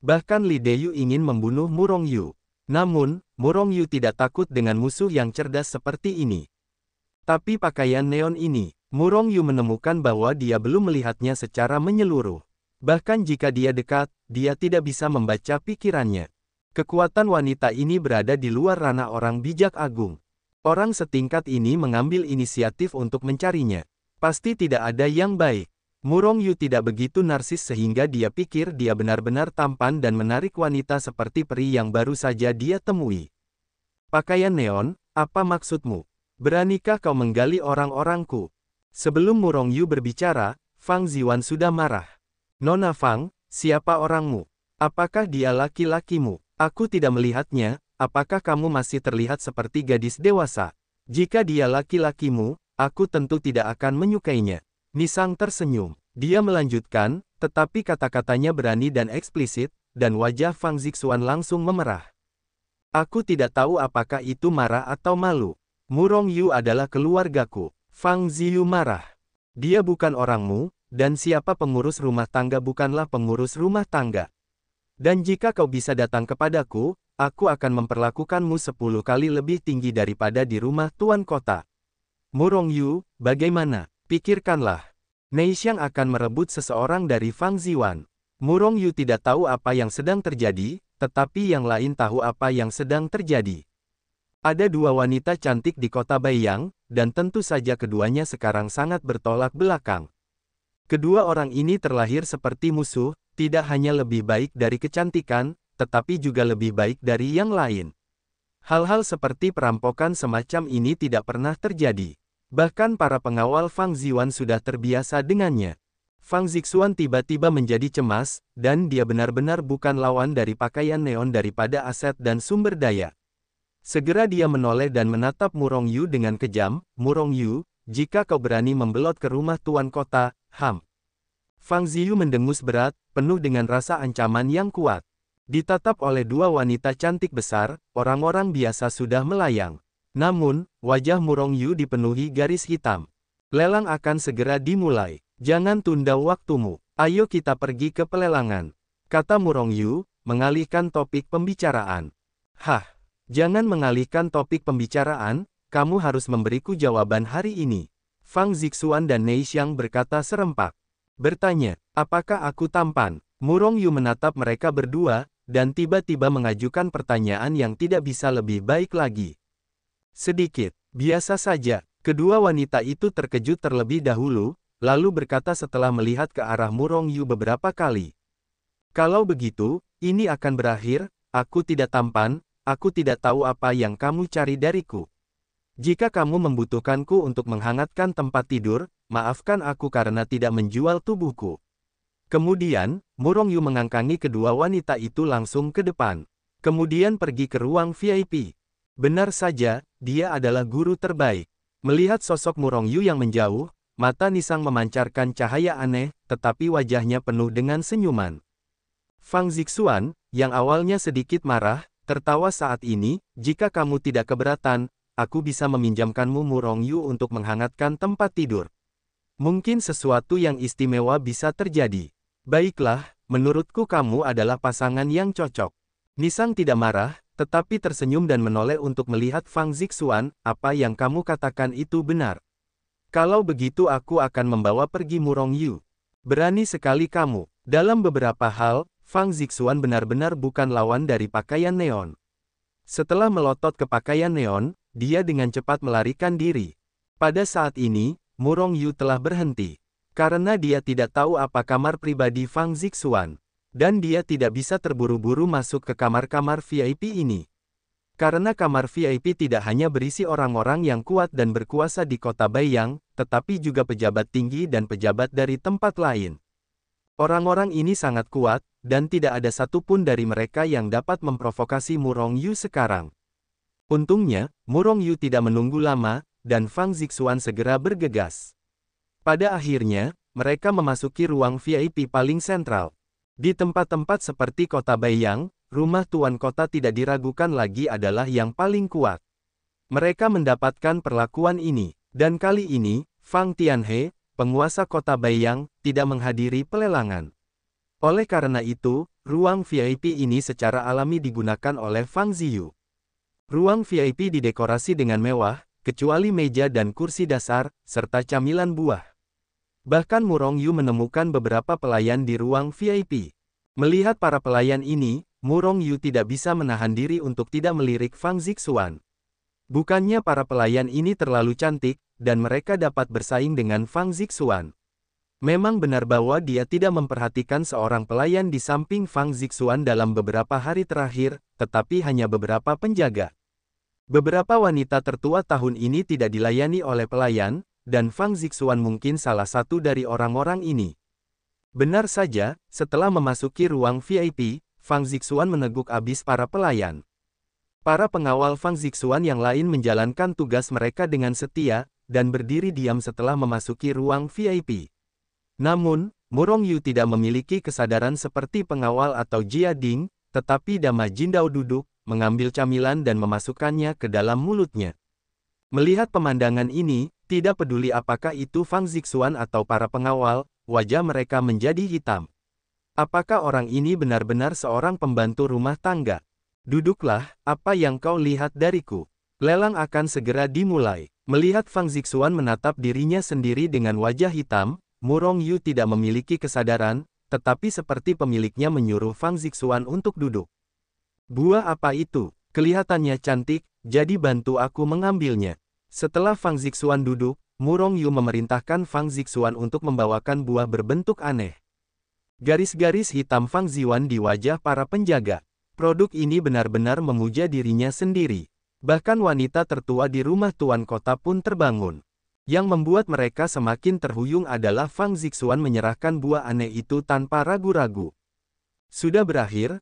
Bahkan Li Deyu ingin membunuh Murong Yu. Namun, Murong Yu tidak takut dengan musuh yang cerdas seperti ini. Tapi pakaian neon ini, Murong Yu menemukan bahwa dia belum melihatnya secara menyeluruh. Bahkan jika dia dekat, dia tidak bisa membaca pikirannya. Kekuatan wanita ini berada di luar ranah orang bijak agung. Orang setingkat ini mengambil inisiatif untuk mencarinya. Pasti tidak ada yang baik. Murong Yu tidak begitu narsis sehingga dia pikir dia benar-benar tampan dan menarik wanita seperti peri yang baru saja dia temui. Pakaian neon, apa maksudmu? Beranikah kau menggali orang-orangku? Sebelum Murong Yu berbicara, Fang Ziwan sudah marah. Nona Fang, siapa orangmu? Apakah dia laki-lakimu? Aku tidak melihatnya, apakah kamu masih terlihat seperti gadis dewasa? Jika dia laki-lakimu, aku tentu tidak akan menyukainya. Nisang tersenyum. Dia melanjutkan, tetapi kata-katanya berani dan eksplisit, dan wajah Fang Zixuan langsung memerah. Aku tidak tahu apakah itu marah atau malu. Murong Yu adalah keluargaku. Fang Ziyu marah. Dia bukan orangmu, dan siapa pengurus rumah tangga bukanlah pengurus rumah tangga. Dan jika kau bisa datang kepadaku, aku akan memperlakukanmu 10 kali lebih tinggi daripada di rumah tuan kota. Murong Yu, bagaimana? Pikirkanlah. Neishiang akan merebut seseorang dari Fang Ziwan. Murong Yu tidak tahu apa yang sedang terjadi, tetapi yang lain tahu apa yang sedang terjadi. Ada dua wanita cantik di kota Baiyang, dan tentu saja keduanya sekarang sangat bertolak belakang. Kedua orang ini terlahir seperti musuh, tidak hanya lebih baik dari kecantikan, tetapi juga lebih baik dari yang lain. Hal-hal seperti perampokan semacam ini tidak pernah terjadi. Bahkan para pengawal Fang Ziwan sudah terbiasa dengannya. Fang Zixuan tiba-tiba menjadi cemas, dan dia benar-benar bukan lawan dari pakaian neon daripada aset dan sumber daya. Segera dia menoleh dan menatap Murong Yu dengan kejam. Murong Yu, jika kau berani membelot ke rumah tuan kota, Fang Ziyu mendengus berat, penuh dengan rasa ancaman yang kuat. Ditatap oleh dua wanita cantik besar, orang-orang biasa sudah melayang. Namun, wajah Murong Yu dipenuhi garis hitam. Lelang akan segera dimulai. Jangan tunda waktumu. Ayo kita pergi ke pelelangan. Kata Murong Yu, mengalihkan topik pembicaraan. Jangan mengalihkan topik pembicaraan, kamu harus memberiku jawaban hari ini. Fang Zixuan dan Neishiang berkata serempak. Bertanya, apakah aku tampan? Murong Yu menatap mereka berdua, dan tiba-tiba mengajukan pertanyaan yang tidak bisa lebih baik lagi. Sedikit, biasa saja. Kedua wanita itu terkejut terlebih dahulu, lalu berkata setelah melihat ke arah Murong Yu beberapa kali. Kalau begitu, ini akan berakhir, aku tidak tampan. Aku tidak tahu apa yang kamu cari dariku. Jika kamu membutuhkanku untuk menghangatkan tempat tidur, maafkan aku karena tidak menjual tubuhku. Kemudian, Murong Yu mengangkangi kedua wanita itu langsung ke depan. Kemudian pergi ke ruang VIP. Benar saja, dia adalah guru terbaik. Melihat sosok Murong Yu yang menjauh, mata Nisang memancarkan cahaya aneh, tetapi wajahnya penuh dengan senyuman. Fang Zixuan, yang awalnya sedikit marah, tertawa saat ini. Jika kamu tidak keberatan, aku bisa meminjamkanmu Murong Yu untuk menghangatkan tempat tidur. Mungkin sesuatu yang istimewa bisa terjadi. Baiklah, menurutku kamu adalah pasangan yang cocok. Nisang tidak marah, tetapi tersenyum dan menoleh untuk melihat Fang Zixuan. Apa yang kamu katakan itu benar. Kalau begitu aku akan membawa pergi Murong Yu. Berani sekali kamu. Dalam beberapa hal, Fang Zixuan benar-benar bukan lawan dari pakaian neon. Setelah melotot ke pakaian neon, dia dengan cepat melarikan diri. Pada saat ini, Murong Yu telah berhenti. Karena dia tidak tahu apa kamar pribadi Fang Zixuan. Dan dia tidak bisa terburu-buru masuk ke kamar-kamar VIP ini. Karena kamar VIP tidak hanya berisi orang-orang yang kuat dan berkuasa di kota Baiyang, tetapi juga pejabat tinggi dan pejabat dari tempat lain. Orang-orang ini sangat kuat, dan tidak ada satupun dari mereka yang dapat memprovokasi Murong Yu sekarang. Untungnya, Murong Yu tidak menunggu lama, dan Fang Zixuan segera bergegas. Pada akhirnya, mereka memasuki ruang VIP paling sentral. Di tempat-tempat seperti kota Baiyang, rumah tuan kota tidak diragukan lagi adalah yang paling kuat. Mereka mendapatkan perlakuan ini, dan kali ini, Fang Tianhe, penguasa kota Baiyang, tidak menghadiri pelelangan. Oleh karena itu, ruang VIP ini secara alami digunakan oleh Fang Ziyu. Ruang VIP didekorasi dengan mewah, kecuali meja dan kursi dasar, serta camilan buah. Bahkan Murong Yu menemukan beberapa pelayan di ruang VIP. Melihat para pelayan ini, Murong Yu tidak bisa menahan diri untuk tidak melirik Fang Zixuan. Bukannya para pelayan ini terlalu cantik, dan mereka dapat bersaing dengan Fang Zixuan. Memang benar bahwa dia tidak memperhatikan seorang pelayan di samping Fang Zixuan dalam beberapa hari terakhir, tetapi hanya beberapa penjaga. Beberapa wanita tertua tahun ini tidak dilayani oleh pelayan, dan Fang Zixuan mungkin salah satu dari orang-orang ini. Benar saja, setelah memasuki ruang VIP, Fang Zixuan meneguk habis para pelayan. Para pengawal Fang Zixuan yang lain menjalankan tugas mereka dengan setia, dan berdiri diam setelah memasuki ruang VIP. Namun, Murong Yu tidak memiliki kesadaran seperti pengawal atau Jia Ding, tetapi Dama Jindao duduk, mengambil camilan dan memasukkannya ke dalam mulutnya. Melihat pemandangan ini, tidak peduli apakah itu Fang Zixuan atau para pengawal, wajah mereka menjadi hitam. Apakah orang ini benar-benar seorang pembantu rumah tangga? Duduklah, apa yang kau lihat dariku? Lelang akan segera dimulai. Melihat Fang Zixuan menatap dirinya sendiri dengan wajah hitam, Murong Yu tidak memiliki kesadaran, tetapi seperti pemiliknya menyuruh Fang Zixuan untuk duduk. Buah apa itu? Kelihatannya cantik, jadi bantu aku mengambilnya. Setelah Fang Zixuan duduk, Murong Yu memerintahkan Fang Zixuan untuk membawakan buah berbentuk aneh. Garis-garis hitam Fang Ziwan di wajah para penjaga. Produk ini benar-benar memuja dirinya sendiri. Bahkan wanita tertua di rumah tuan kota pun terbangun. Yang membuat mereka semakin terhuyung adalah Fang Zixuan menyerahkan buah aneh itu tanpa ragu-ragu. Sudah berakhir,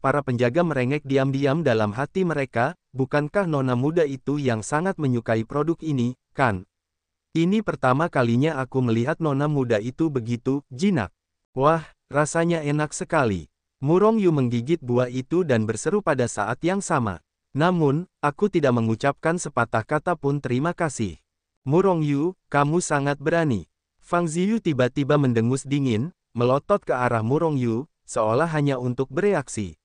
para penjaga merengek diam-diam dalam hati mereka, bukankah nona muda itu yang sangat menyukai produk ini, kan? Ini pertama kalinya aku melihat nona muda itu begitu jinak. Wah, rasanya enak sekali. Murong Yu menggigit buah itu dan berseru pada saat yang sama. Namun, aku tidak mengucapkan sepatah kata pun terima kasih. Murong Yu, kamu sangat berani. Fang Ziyu tiba-tiba mendengus dingin, melotot ke arah Murong Yu, seolah hanya untuk bereaksi.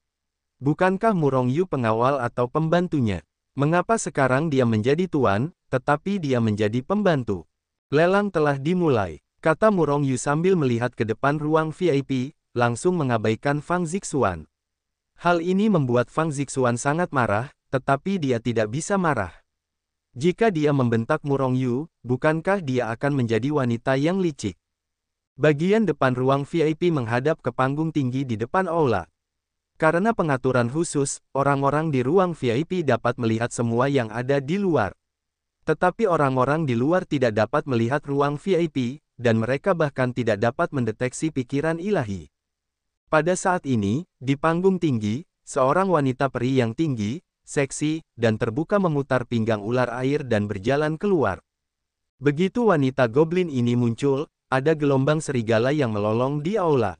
Bukankah Murong Yu pengawal atau pembantunya? Mengapa sekarang dia menjadi tuan, tetapi dia menjadi pembantu? Lelang telah dimulai, kata Murong Yu sambil melihat ke depan ruang VIP, langsung mengabaikan Fang Zixuan. Hal ini membuat Fang Zixuan sangat marah, tetapi dia tidak bisa marah. Jika dia membentak Murong Yu, bukankah dia akan menjadi wanita yang licik? Bagian depan ruang VIP menghadap ke panggung tinggi di depan aula. Karena pengaturan khusus, orang-orang di ruang VIP dapat melihat semua yang ada di luar. Tetapi orang-orang di luar tidak dapat melihat ruang VIP, dan mereka bahkan tidak dapat mendeteksi pikiran ilahi. Pada saat ini, di panggung tinggi, seorang wanita peri yang tinggi, seksi, dan terbuka memutar pinggang ular air dan berjalan keluar. Begitu wanita goblin ini muncul, ada gelombang serigala yang melolong di aula.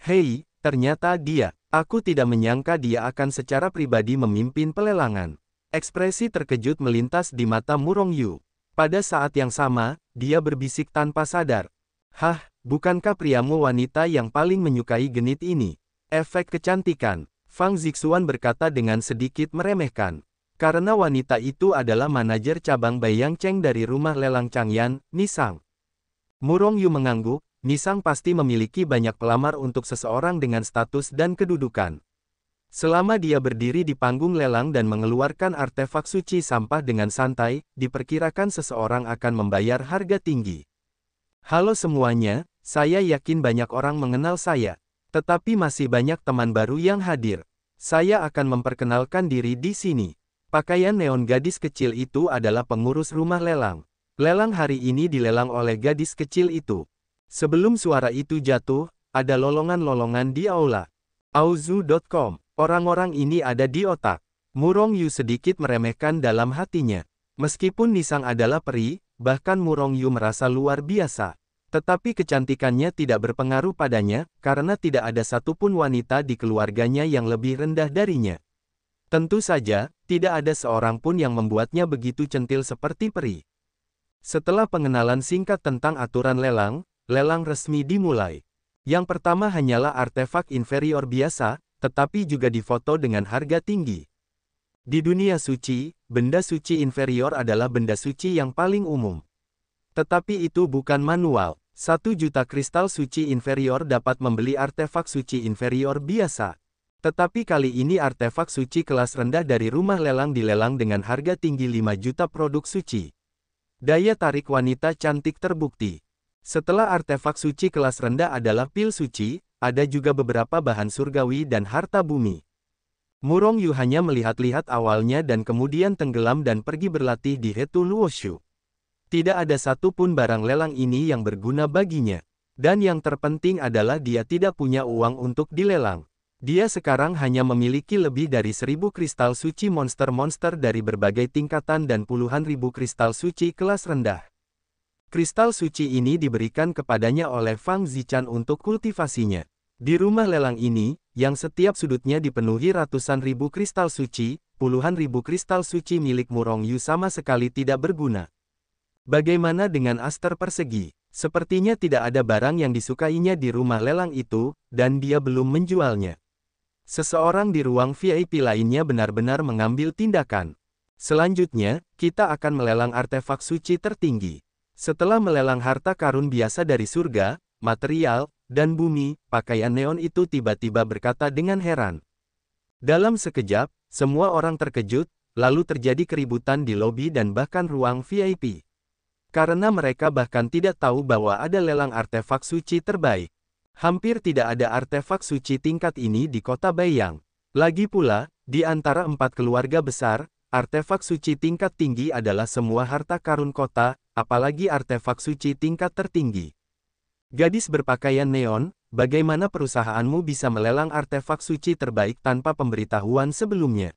Hei, ternyata dia. Aku tidak menyangka dia akan secara pribadi memimpin pelelangan. Ekspresi terkejut melintas di mata Murong Yu. Pada saat yang sama, dia berbisik tanpa sadar. Hah, bukankah priamu wanita yang paling menyukai genit ini? Efek kecantikan. Fang Zixuan berkata dengan sedikit meremehkan. Karena wanita itu adalah manajer cabang Baiyang Cheng dari rumah lelang Changyan, Nisang. Murong Yu mengangguk. Nisang pasti memiliki banyak pelamar untuk seseorang dengan status dan kedudukan. Selama dia berdiri di panggung lelang dan mengeluarkan artefak suci sampah dengan santai, diperkirakan seseorang akan membayar harga tinggi. Halo semuanya, saya yakin banyak orang mengenal saya. Tetapi masih banyak teman baru yang hadir. Saya akan memperkenalkan diri di sini. Pakaian neon gadis kecil itu adalah pengurus rumah lelang. Lelang hari ini dilelang oleh gadis kecil itu. Sebelum suara itu jatuh, ada lolongan-lolongan di aula. Auzu.com. Orang-orang ini ada di otak. Murong Yu sedikit meremehkan dalam hatinya. Meskipun Nisang adalah peri, bahkan Murong Yu merasa luar biasa. Tetapi kecantikannya tidak berpengaruh padanya, karena tidak ada satupun wanita di keluarganya yang lebih rendah darinya. Tentu saja, tidak ada seorang pun yang membuatnya begitu centil seperti peri. Setelah pengenalan singkat tentang aturan lelang, lelang resmi dimulai. Yang pertama hanyalah artefak inferior biasa, tetapi juga difoto dengan harga tinggi. Di dunia suci, benda suci inferior adalah benda suci yang paling umum. Tetapi itu bukan manual. 1 juta kristal suci inferior dapat membeli artefak suci inferior biasa. Tetapi kali ini artefak suci kelas rendah dari rumah lelang dilelang dengan harga tinggi 5 juta produk suci. Daya tarik wanita cantik terbukti. Setelah artefak suci kelas rendah adalah pil suci, ada juga beberapa bahan surgawi dan harta bumi. Murong Yu hanya melihat-lihat awalnya dan kemudian tenggelam dan pergi berlatih di Hetu Luoshu. Tidak ada satupun barang lelang ini yang berguna baginya. Dan yang terpenting adalah dia tidak punya uang untuk dilelang. Dia sekarang hanya memiliki lebih dari 1000 kristal suci monster-monster dari berbagai tingkatan dan puluhan ribu kristal suci kelas rendah. Kristal suci ini diberikan kepadanya oleh Fang Zichan untuk kultivasinya. Di rumah lelang ini, yang setiap sudutnya dipenuhi ratusan ribu kristal suci, puluhan ribu kristal suci milik Murong Yu sama sekali tidak berguna. Bagaimana dengan aster persegi? Sepertinya tidak ada barang yang disukainya di rumah lelang itu, dan dia belum menjualnya. Seseorang di ruang VIP lainnya benar-benar mengambil tindakan. Selanjutnya, kita akan melelang artefak suci tertinggi. Setelah melelang harta karun biasa dari surga, material, dan bumi, pakaian neon itu tiba-tiba berkata dengan heran. Dalam sekejap, semua orang terkejut, lalu terjadi keributan di lobi dan bahkan ruang VIP. Karena mereka bahkan tidak tahu bahwa ada lelang artefak suci terbaik. Hampir tidak ada artefak suci tingkat ini di kota Beiyang. Lagi pula, di antara 4 keluarga besar, artefak suci tingkat tinggi adalah semua harta karun kota, apalagi artefak suci tingkat tertinggi. Gadis berpakaian neon, bagaimana perusahaanmu bisa melelang artefak suci terbaik tanpa pemberitahuan sebelumnya?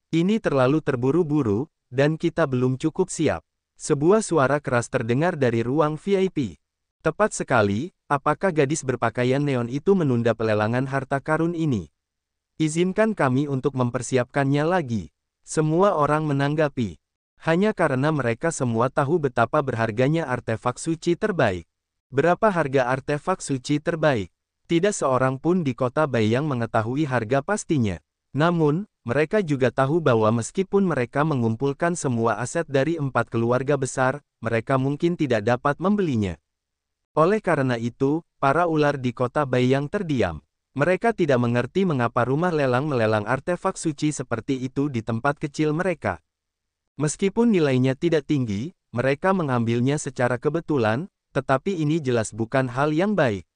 Ini terlalu terburu-buru, dan kita belum cukup siap. Sebuah suara keras terdengar dari ruang VIP. Tepat sekali, apakah gadis berpakaian neon itu menunda pelelangan harta karun ini? Izinkan kami untuk mempersiapkannya lagi. Semua orang menanggapi. Hanya karena mereka semua tahu betapa berharganya artefak suci terbaik. Berapa harga artefak suci terbaik? Tidak seorang pun di kota Beiyang mengetahui harga pastinya. Namun, mereka juga tahu bahwa meskipun mereka mengumpulkan semua aset dari 4 keluarga besar, mereka mungkin tidak dapat membelinya. Oleh karena itu, para ular di kota Beiyang terdiam. Mereka tidak mengerti mengapa rumah lelang melelang artefak suci seperti itu di tempat kecil mereka. Meskipun nilainya tidak tinggi, mereka mengambilnya secara kebetulan, tetapi ini jelas bukan hal yang baik.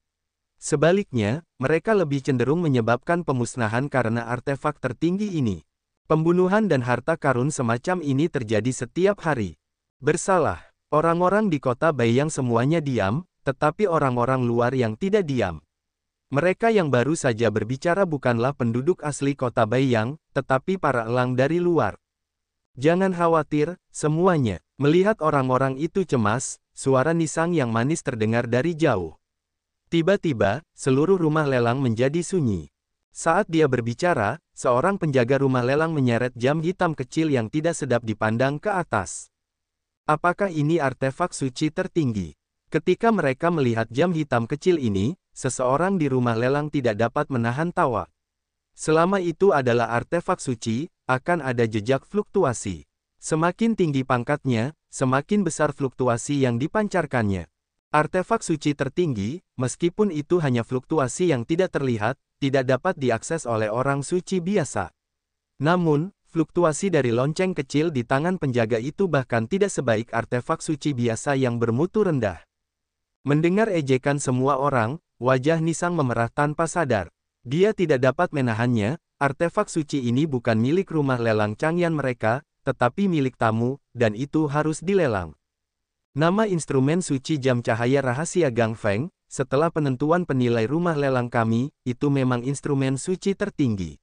Sebaliknya, mereka lebih cenderung menyebabkan pemusnahan karena artefak tertinggi ini. Pembunuhan dan harta karun semacam ini terjadi setiap hari. Bersalah, orang-orang di kota Beiyang semuanya diam, tetapi orang-orang luar yang tidak diam. Mereka yang baru saja berbicara bukanlah penduduk asli kota Beiyang, tetapi para elang dari luar. Jangan khawatir, semuanya. Melihat orang-orang itu cemas, suara Nisang yang manis terdengar dari jauh. Tiba-tiba, seluruh rumah lelang menjadi sunyi. Saat dia berbicara, seorang penjaga rumah lelang menyeret jam hitam kecil yang tidak sedap dipandang ke atas. Apakah ini artefak suci tertinggi? Ketika mereka melihat jam hitam kecil ini, seseorang di rumah lelang tidak dapat menahan tawa. Selama itu adalah artefak suci, akan ada jejak fluktuasi. Semakin tinggi pangkatnya, semakin besar fluktuasi yang dipancarkannya. Artefak suci tertinggi, meskipun itu hanya fluktuasi yang tidak terlihat, tidak dapat diakses oleh orang suci biasa. Namun, fluktuasi dari lonceng kecil di tangan penjaga itu bahkan tidak sebaik artefak suci biasa yang bermutu rendah. Mendengar ejekan semua orang, wajah Nisang memerah tanpa sadar. Dia tidak dapat menahannya, artefak suci ini bukan milik rumah lelang Changyan mereka, tetapi milik tamu, dan itu harus dilelang. Nama instrumen suci jam cahaya rahasia Gang Feng, setelah penentuan penilai rumah lelang kami, itu memang instrumen suci tertinggi.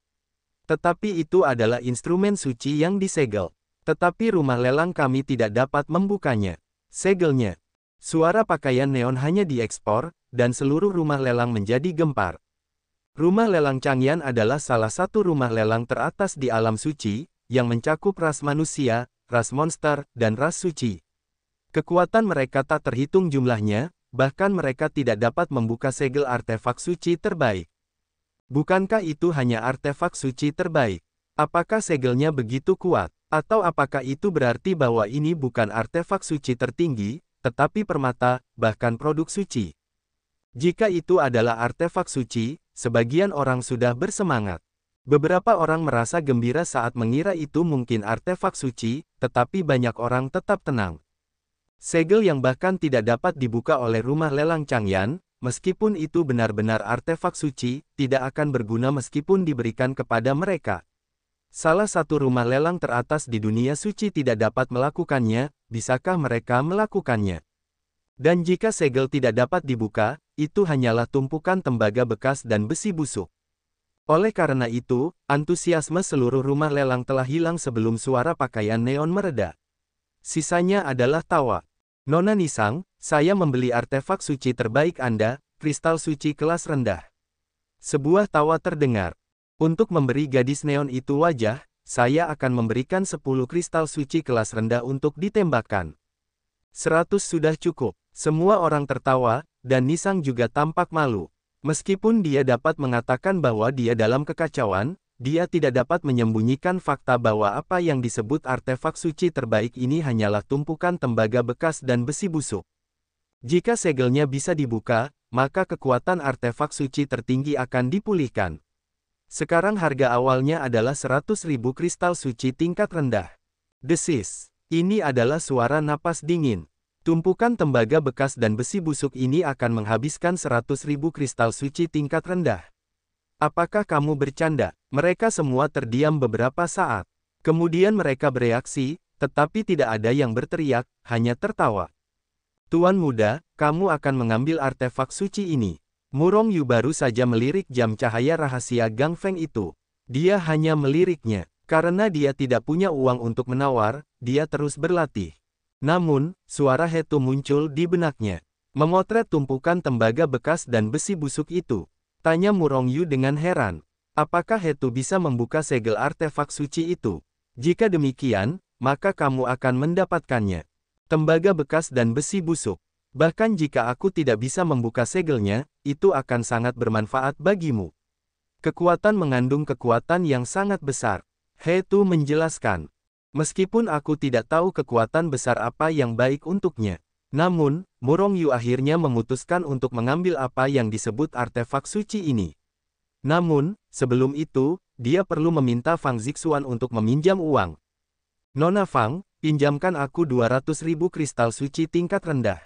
Tetapi itu adalah instrumen suci yang disegel. Tetapi rumah lelang kami tidak dapat membukanya. Segelnya. Suara pakaian neon hanya diekspor, dan seluruh rumah lelang menjadi gempar. Rumah lelang Changyan adalah salah satu rumah lelang teratas di alam suci, yang mencakup ras manusia, ras monster, dan ras suci. Kekuatan mereka tak terhitung jumlahnya, bahkan mereka tidak dapat membuka segel artefak suci terbaik. Bukankah itu hanya artefak suci terbaik? Apakah segelnya begitu kuat? Atau apakah itu berarti bahwa ini bukan artefak suci tertinggi, tetapi permata, bahkan produk suci? Jika itu adalah artefak suci, sebagian orang sudah bersemangat. Beberapa orang merasa gembira saat mengira itu mungkin artefak suci, tetapi banyak orang tetap tenang. Segel yang bahkan tidak dapat dibuka oleh rumah lelang Changyan, meskipun itu benar-benar artefak suci, tidak akan berguna meskipun diberikan kepada mereka. Salah satu rumah lelang teratas di dunia suci tidak dapat melakukannya, bisakah mereka melakukannya? Dan jika segel tidak dapat dibuka, itu hanyalah tumpukan tembaga bekas dan besi busuk. Oleh karena itu, antusiasme seluruh rumah lelang telah hilang sebelum suara pakaian neon mereda. Sisanya adalah tawa. Nona Nisang, saya membeli artefak suci terbaik Anda, kristal suci kelas rendah. Sebuah tawa terdengar. Untuk memberi gadis neon itu wajah, saya akan memberikan 10 kristal suci kelas rendah untuk ditembakkan. 100 sudah cukup. Semua orang tertawa, dan Nisang juga tampak malu. Meskipun dia dapat mengatakan bahwa dia dalam kekacauan, dia tidak dapat menyembunyikan fakta bahwa apa yang disebut artefak suci terbaik ini hanyalah tumpukan tembaga bekas dan besi busuk. Jika segelnya bisa dibuka, maka kekuatan artefak suci tertinggi akan dipulihkan. Sekarang harga awalnya adalah 100.000 kristal suci tingkat rendah. Desis. Ini adalah suara napas dingin. Tumpukan tembaga bekas dan besi busuk ini akan menghabiskan 100.000 kristal suci tingkat rendah. Apakah kamu bercanda? Mereka semua terdiam beberapa saat. Kemudian mereka bereaksi, tetapi tidak ada yang berteriak, hanya tertawa. Tuan muda, kamu akan mengambil artefak suci ini. Murong Yu baru saja melirik jam cahaya rahasia Gang Feng itu. Dia hanya meliriknya. Karena dia tidak punya uang untuk menawar, dia terus berlatih. Namun, suara Hetu muncul di benaknya. Memotret tumpukan tembaga bekas dan besi busuk itu. Tanya Murong Yu dengan heran. Apakah Hetu bisa membuka segel artefak suci itu? Jika demikian, maka kamu akan mendapatkannya. Tembaga bekas dan besi busuk. Bahkan jika aku tidak bisa membuka segelnya, itu akan sangat bermanfaat bagimu. Kekuatan mengandung kekuatan yang sangat besar. Hetu menjelaskan. Meskipun aku tidak tahu kekuatan besar apa yang baik untuknya. Namun, Murong Yu akhirnya memutuskan untuk mengambil apa yang disebut artefak suci ini. Namun, sebelum itu, dia perlu meminta Fang Zixuan untuk meminjam uang. Nona Fang, pinjamkan aku 200.000 kristal suci tingkat rendah.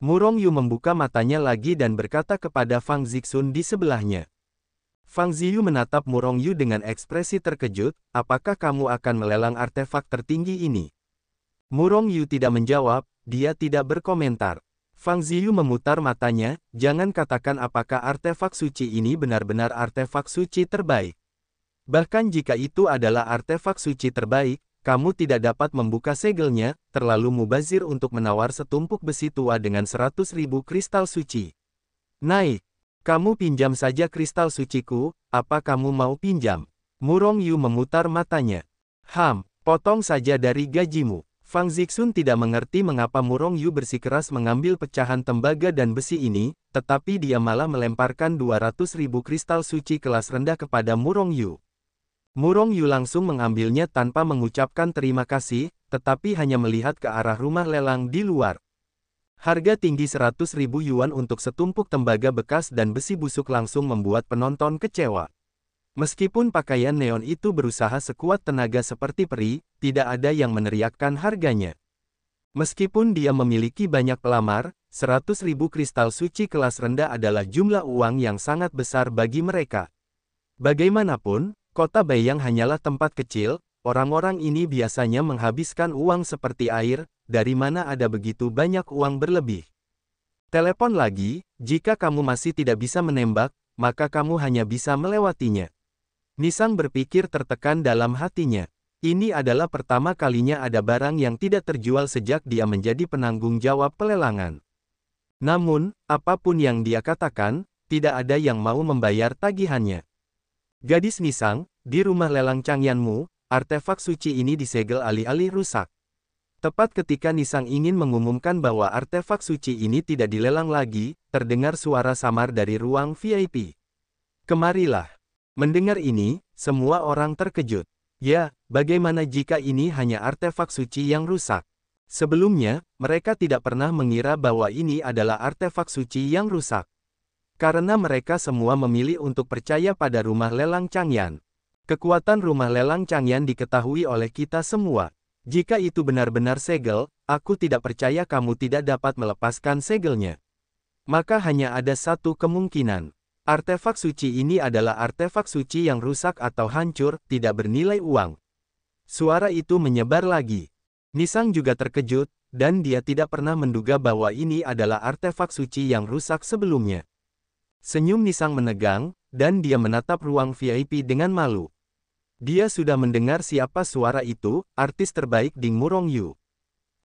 Murong Yu membuka matanya lagi dan berkata kepada Fang Zixun di sebelahnya. Fang Ziyu menatap Murong Yu dengan ekspresi terkejut, apakah kamu akan melelang artefak tertinggi ini? Murong Yu tidak menjawab, dia tidak berkomentar. Fang Ziyu memutar matanya, jangan katakan apakah artefak suci ini benar-benar artefak suci terbaik. Bahkan jika itu adalah artefak suci terbaik, kamu tidak dapat membuka segelnya, terlalu mubazir untuk menawar setumpuk besi tua dengan 100.000 kristal suci. Naik. Kamu pinjam saja kristal suciku, apa kamu mau pinjam? Murong Yu memutar matanya. Potong saja dari gajimu. Fang Zixun tidak mengerti mengapa Murong Yu bersikeras mengambil pecahan tembaga dan besi ini, tetapi dia malah melemparkan 200.000 kristal suci kelas rendah kepada Murong Yu. Murong Yu langsung mengambilnya tanpa mengucapkan terima kasih, tetapi hanya melihat ke arah rumah lelang di luar. Harga tinggi 100.000 yuan untuk setumpuk tembaga bekas dan besi busuk langsung membuat penonton kecewa. Meskipun pakaian neon itu berusaha sekuat tenaga seperti peri, tidak ada yang meneriakkan harganya. Meskipun dia memiliki banyak pelamar, 100.000 kristal suci kelas rendah adalah jumlah uang yang sangat besar bagi mereka. Bagaimanapun, kota Beiyang hanyalah tempat kecil, orang-orang ini biasanya menghabiskan uang seperti air, dari mana ada begitu banyak uang berlebih. Telepon lagi, jika kamu masih tidak bisa menembak, maka kamu hanya bisa melewatinya. Nisang berpikir tertekan dalam hatinya. Ini adalah pertama kalinya ada barang yang tidak terjual sejak dia menjadi penanggung jawab pelelangan. Namun, apapun yang dia katakan, tidak ada yang mau membayar tagihannya. Gadis Nisang, di rumah lelang Changyanmu, artefak suci ini disegel alih-alih rusak. Tepat ketika Nisang ingin mengumumkan bahwa artefak suci ini tidak dilelang lagi, terdengar suara samar dari ruang VIP. Kemarilah. Mendengar ini, semua orang terkejut. Ya, bagaimana jika ini hanya artefak suci yang rusak? Sebelumnya, mereka tidak pernah mengira bahwa ini adalah artefak suci yang rusak. Karena mereka semua memilih untuk percaya pada rumah lelang Changyan. Kekuatan rumah lelang Changyan diketahui oleh kita semua. Jika itu benar-benar segel, aku tidak percaya kamu tidak dapat melepaskan segelnya. Maka hanya ada satu kemungkinan. Artefak suci ini adalah artefak suci yang rusak atau hancur, tidak bernilai uang. Suara itu menyebar lagi. Nisang juga terkejut, dan dia tidak pernah menduga bahwa ini adalah artefak suci yang rusak sebelumnya. Senyum Nisang menegang, dan dia menatap ruang VIP dengan malu. Dia sudah mendengar siapa suara itu, artis terbaik Ding Murongyu.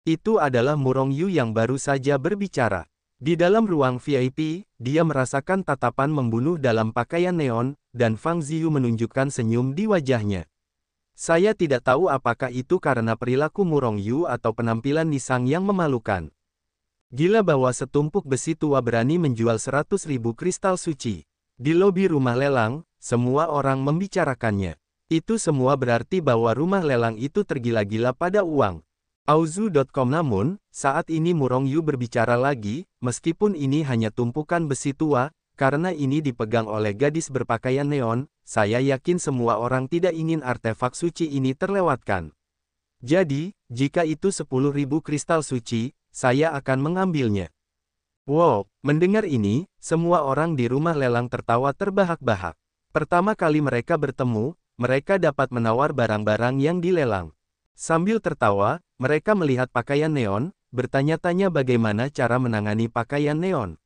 Itu adalah Murongyu yang baru saja berbicara. Di dalam ruang VIP, dia merasakan tatapan membunuh dalam pakaian neon, dan Fang Ziyu menunjukkan senyum di wajahnya. Saya tidak tahu apakah itu karena perilaku Murongyu atau penampilan Nisang yang memalukan. Gila bahwa setumpuk besi tua berani menjual 100.000 kristal suci. Di lobi rumah lelang, semua orang membicarakannya. Itu semua berarti bahwa rumah lelang itu tergila-gila pada uang. Auzu.com. Namun, saat ini Murongyu berbicara lagi, meskipun ini hanya tumpukan besi tua, karena ini dipegang oleh gadis berpakaian neon, saya yakin semua orang tidak ingin artefak suci ini terlewatkan. Jadi, jika itu 10.000 kristal suci, saya akan mengambilnya. Wow, mendengar ini, semua orang di rumah lelang tertawa terbahak-bahak. Pertama kali mereka bertemu, mereka dapat menawar barang-barang yang dilelang. Sambil tertawa, mereka melihat pakaian neon, bertanya-tanya bagaimana cara menangani pakaian neon.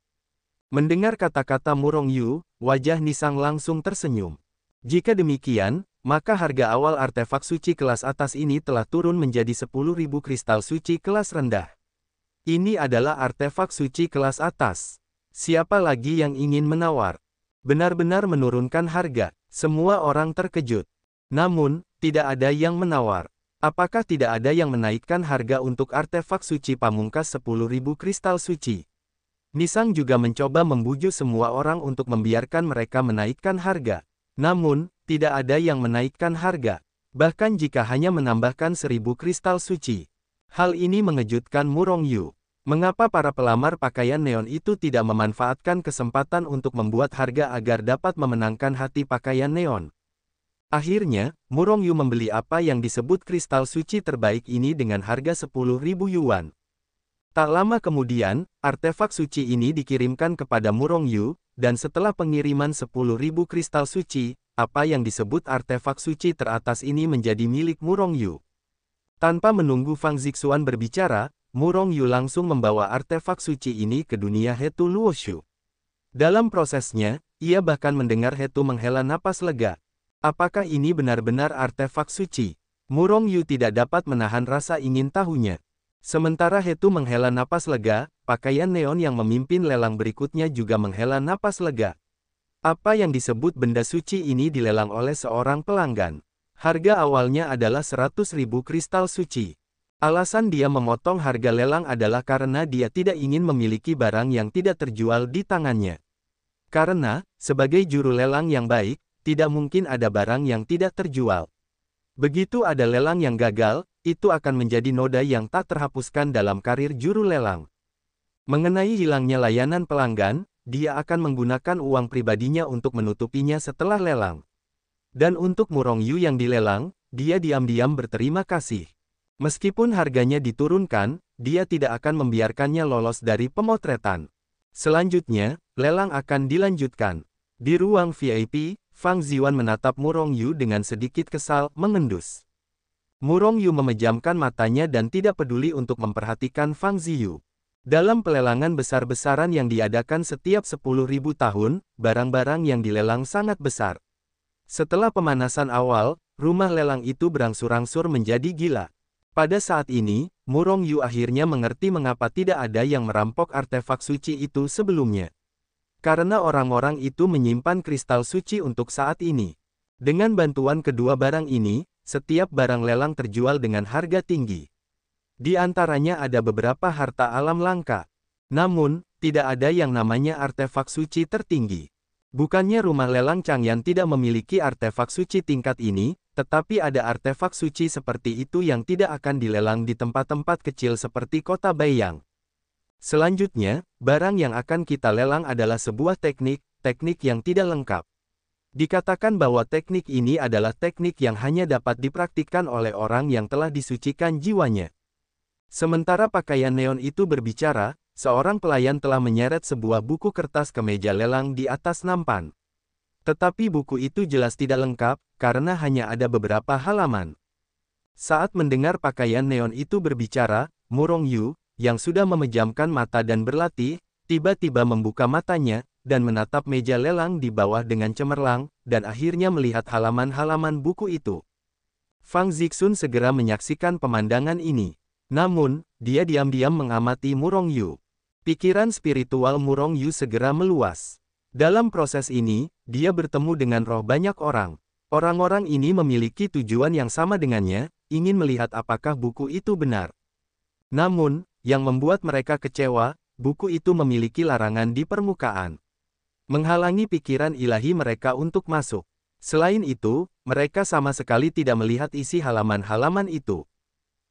Mendengar kata-kata Murongyu, wajah Nisang langsung tersenyum. Jika demikian, maka harga awal artefak suci kelas atas ini telah turun menjadi 10.000 kristal suci kelas rendah. Ini adalah artefak suci kelas atas. Siapa lagi yang ingin menawar? Benar-benar menurunkan harga. Semua orang terkejut. Namun, tidak ada yang menawar. Apakah tidak ada yang menaikkan harga untuk artefak suci pamungkas 10.000 kristal suci? Nisang juga mencoba membujuk semua orang untuk membiarkan mereka menaikkan harga. Namun, tidak ada yang menaikkan harga. Bahkan jika hanya menambahkan 1.000 kristal suci. Hal ini mengejutkan Murongyu. Mengapa para pelamar pakaian neon itu tidak memanfaatkan kesempatan untuk membuat harga agar dapat memenangkan hati pakaian neon? Akhirnya, Murongyu membeli apa yang disebut kristal suci terbaik ini dengan harga 10.000 yuan. Tak lama kemudian, artefak suci ini dikirimkan kepada Murongyu, dan setelah pengiriman 10.000 kristal suci, apa yang disebut artefak suci teratas ini menjadi milik Murongyu. Tanpa menunggu Fang Zixuan berbicara, Murongyu langsung membawa artefak suci ini ke dunia Hetu Luoshu. Dalam prosesnya, ia bahkan mendengar Hetu menghela napas lega. Apakah ini benar-benar artefak suci? Murongyu tidak dapat menahan rasa ingin tahunya. Sementara Hetu menghela napas lega, pakaian neon yang memimpin lelang berikutnya juga menghela napas lega. Apa yang disebut benda suci ini dilelang oleh seorang pelanggan. Harga awalnya adalah 100.000 kristal suci. Alasan dia memotong harga lelang adalah karena dia tidak ingin memiliki barang yang tidak terjual di tangannya. Karena, sebagai juru lelang yang baik, tidak mungkin ada barang yang tidak terjual. Begitu ada lelang yang gagal, itu akan menjadi noda yang tak terhapuskan dalam karir juru lelang. Mengenai hilangnya layanan pelanggan, dia akan menggunakan uang pribadinya untuk menutupinya setelah lelang. Dan untuk Murong Yu yang dilelang, dia diam-diam berterima kasih. Meskipun harganya diturunkan, dia tidak akan membiarkannya lolos dari pemotretan. Selanjutnya, lelang akan dilanjutkan. Di ruang VIP, Fang Ziwan menatap Murong Yu dengan sedikit kesal, mengendus. Murong Yu memejamkan matanya dan tidak peduli untuk memperhatikan Fang Ziyu. Dalam pelelangan besar-besaran yang diadakan setiap 10.000 tahun, barang-barang yang dilelang sangat besar. Setelah pemanasan awal, rumah lelang itu berangsur-angsur menjadi gila. Pada saat ini, Murong Yu akhirnya mengerti mengapa tidak ada yang merampok artefak suci itu sebelumnya. Karena orang-orang itu menyimpan kristal suci untuk saat ini. Dengan bantuan kedua barang ini, setiap barang lelang terjual dengan harga tinggi. Di antaranya ada beberapa harta alam langka. Namun, tidak ada yang namanya artefak suci tertinggi. Bukannya rumah lelang Changyan tidak memiliki artefak suci tingkat ini, tetapi ada artefak suci seperti itu yang tidak akan dilelang di tempat-tempat kecil seperti kota Baiyang. Selanjutnya, barang yang akan kita lelang adalah sebuah teknik yang tidak lengkap. Dikatakan bahwa teknik ini adalah teknik yang hanya dapat dipraktikkan oleh orang yang telah disucikan jiwanya. Sementara pakaian neon itu berbicara, seorang pelayan telah menyeret sebuah buku kertas ke meja lelang di atas nampan. Tetapi buku itu jelas tidak lengkap, karena hanya ada beberapa halaman. Saat mendengar pakaian neon itu berbicara, Murong Yu, yang sudah memejamkan mata dan berlatih, tiba-tiba membuka matanya, dan menatap meja lelang di bawah dengan cemerlang, dan akhirnya melihat halaman-halaman buku itu. Fang Zixun segera menyaksikan pemandangan ini. Namun, dia diam-diam mengamati Murong Yu. Pikiran spiritual Murong Yu segera meluas. Dalam proses ini, dia bertemu dengan roh banyak orang. Orang-orang ini memiliki tujuan yang sama dengannya, ingin melihat apakah buku itu benar. Namun, yang membuat mereka kecewa, buku itu memiliki larangan di permukaan. Menghalangi pikiran ilahi mereka untuk masuk. Selain itu, mereka sama sekali tidak melihat isi halaman-halaman itu.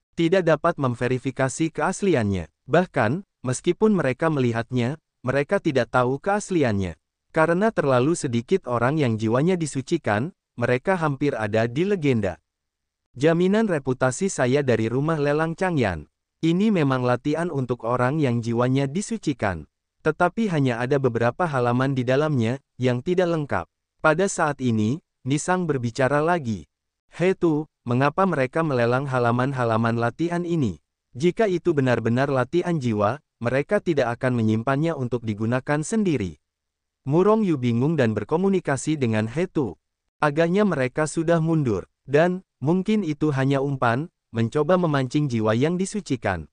Tidak dapat memverifikasi keasliannya. Bahkan, meskipun mereka melihatnya, mereka tidak tahu keasliannya. Karena terlalu sedikit orang yang jiwanya disucikan, mereka hampir ada di legenda. Jaminan reputasi saya dari rumah lelang Changyan. Ini memang latihan untuk orang yang jiwanya disucikan. Tetapi hanya ada beberapa halaman di dalamnya, yang tidak lengkap. Pada saat ini, Nisang berbicara lagi. "He Tu, mengapa mereka melelang halaman-halaman latihan ini? Jika itu benar-benar latihan jiwa, mereka tidak akan menyimpannya untuk digunakan sendiri." Murong Yu bingung dan berkomunikasi dengan He Tu. Agaknya mereka sudah mundur, dan, mungkin itu hanya umpan, mencoba memancing jiwa yang disucikan.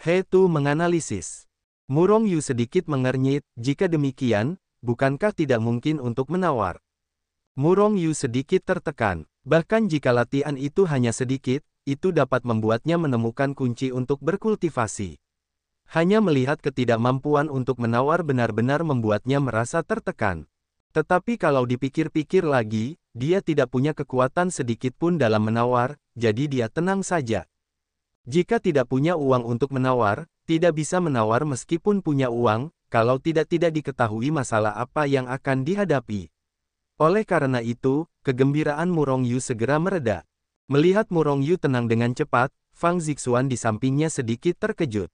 He Tu menganalisis. Murong Yu sedikit mengernyit, jika demikian, bukankah tidak mungkin untuk menawar? Murong Yu sedikit tertekan, bahkan jika latihan itu hanya sedikit, itu dapat membuatnya menemukan kunci untuk berkultivasi. Hanya melihat ketidakmampuan untuk menawar benar-benar membuatnya merasa tertekan. Tetapi kalau dipikir-pikir lagi, dia tidak punya kekuatan sedikit pun dalam menawar, jadi dia tenang saja. Jika tidak punya uang untuk menawar, tidak bisa menawar meskipun punya uang, kalau tidak diketahui masalah apa yang akan dihadapi. Oleh karena itu, kegembiraan Murong Yu segera mereda. Melihat Murong Yu tenang dengan cepat, Fang Zixuan di sampingnya sedikit terkejut.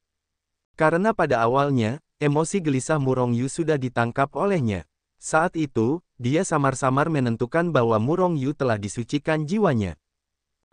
Karena pada awalnya, emosi gelisah Murong Yu sudah ditangkap olehnya. Saat itu, dia samar-samar menentukan bahwa Murong Yu telah disucikan jiwanya.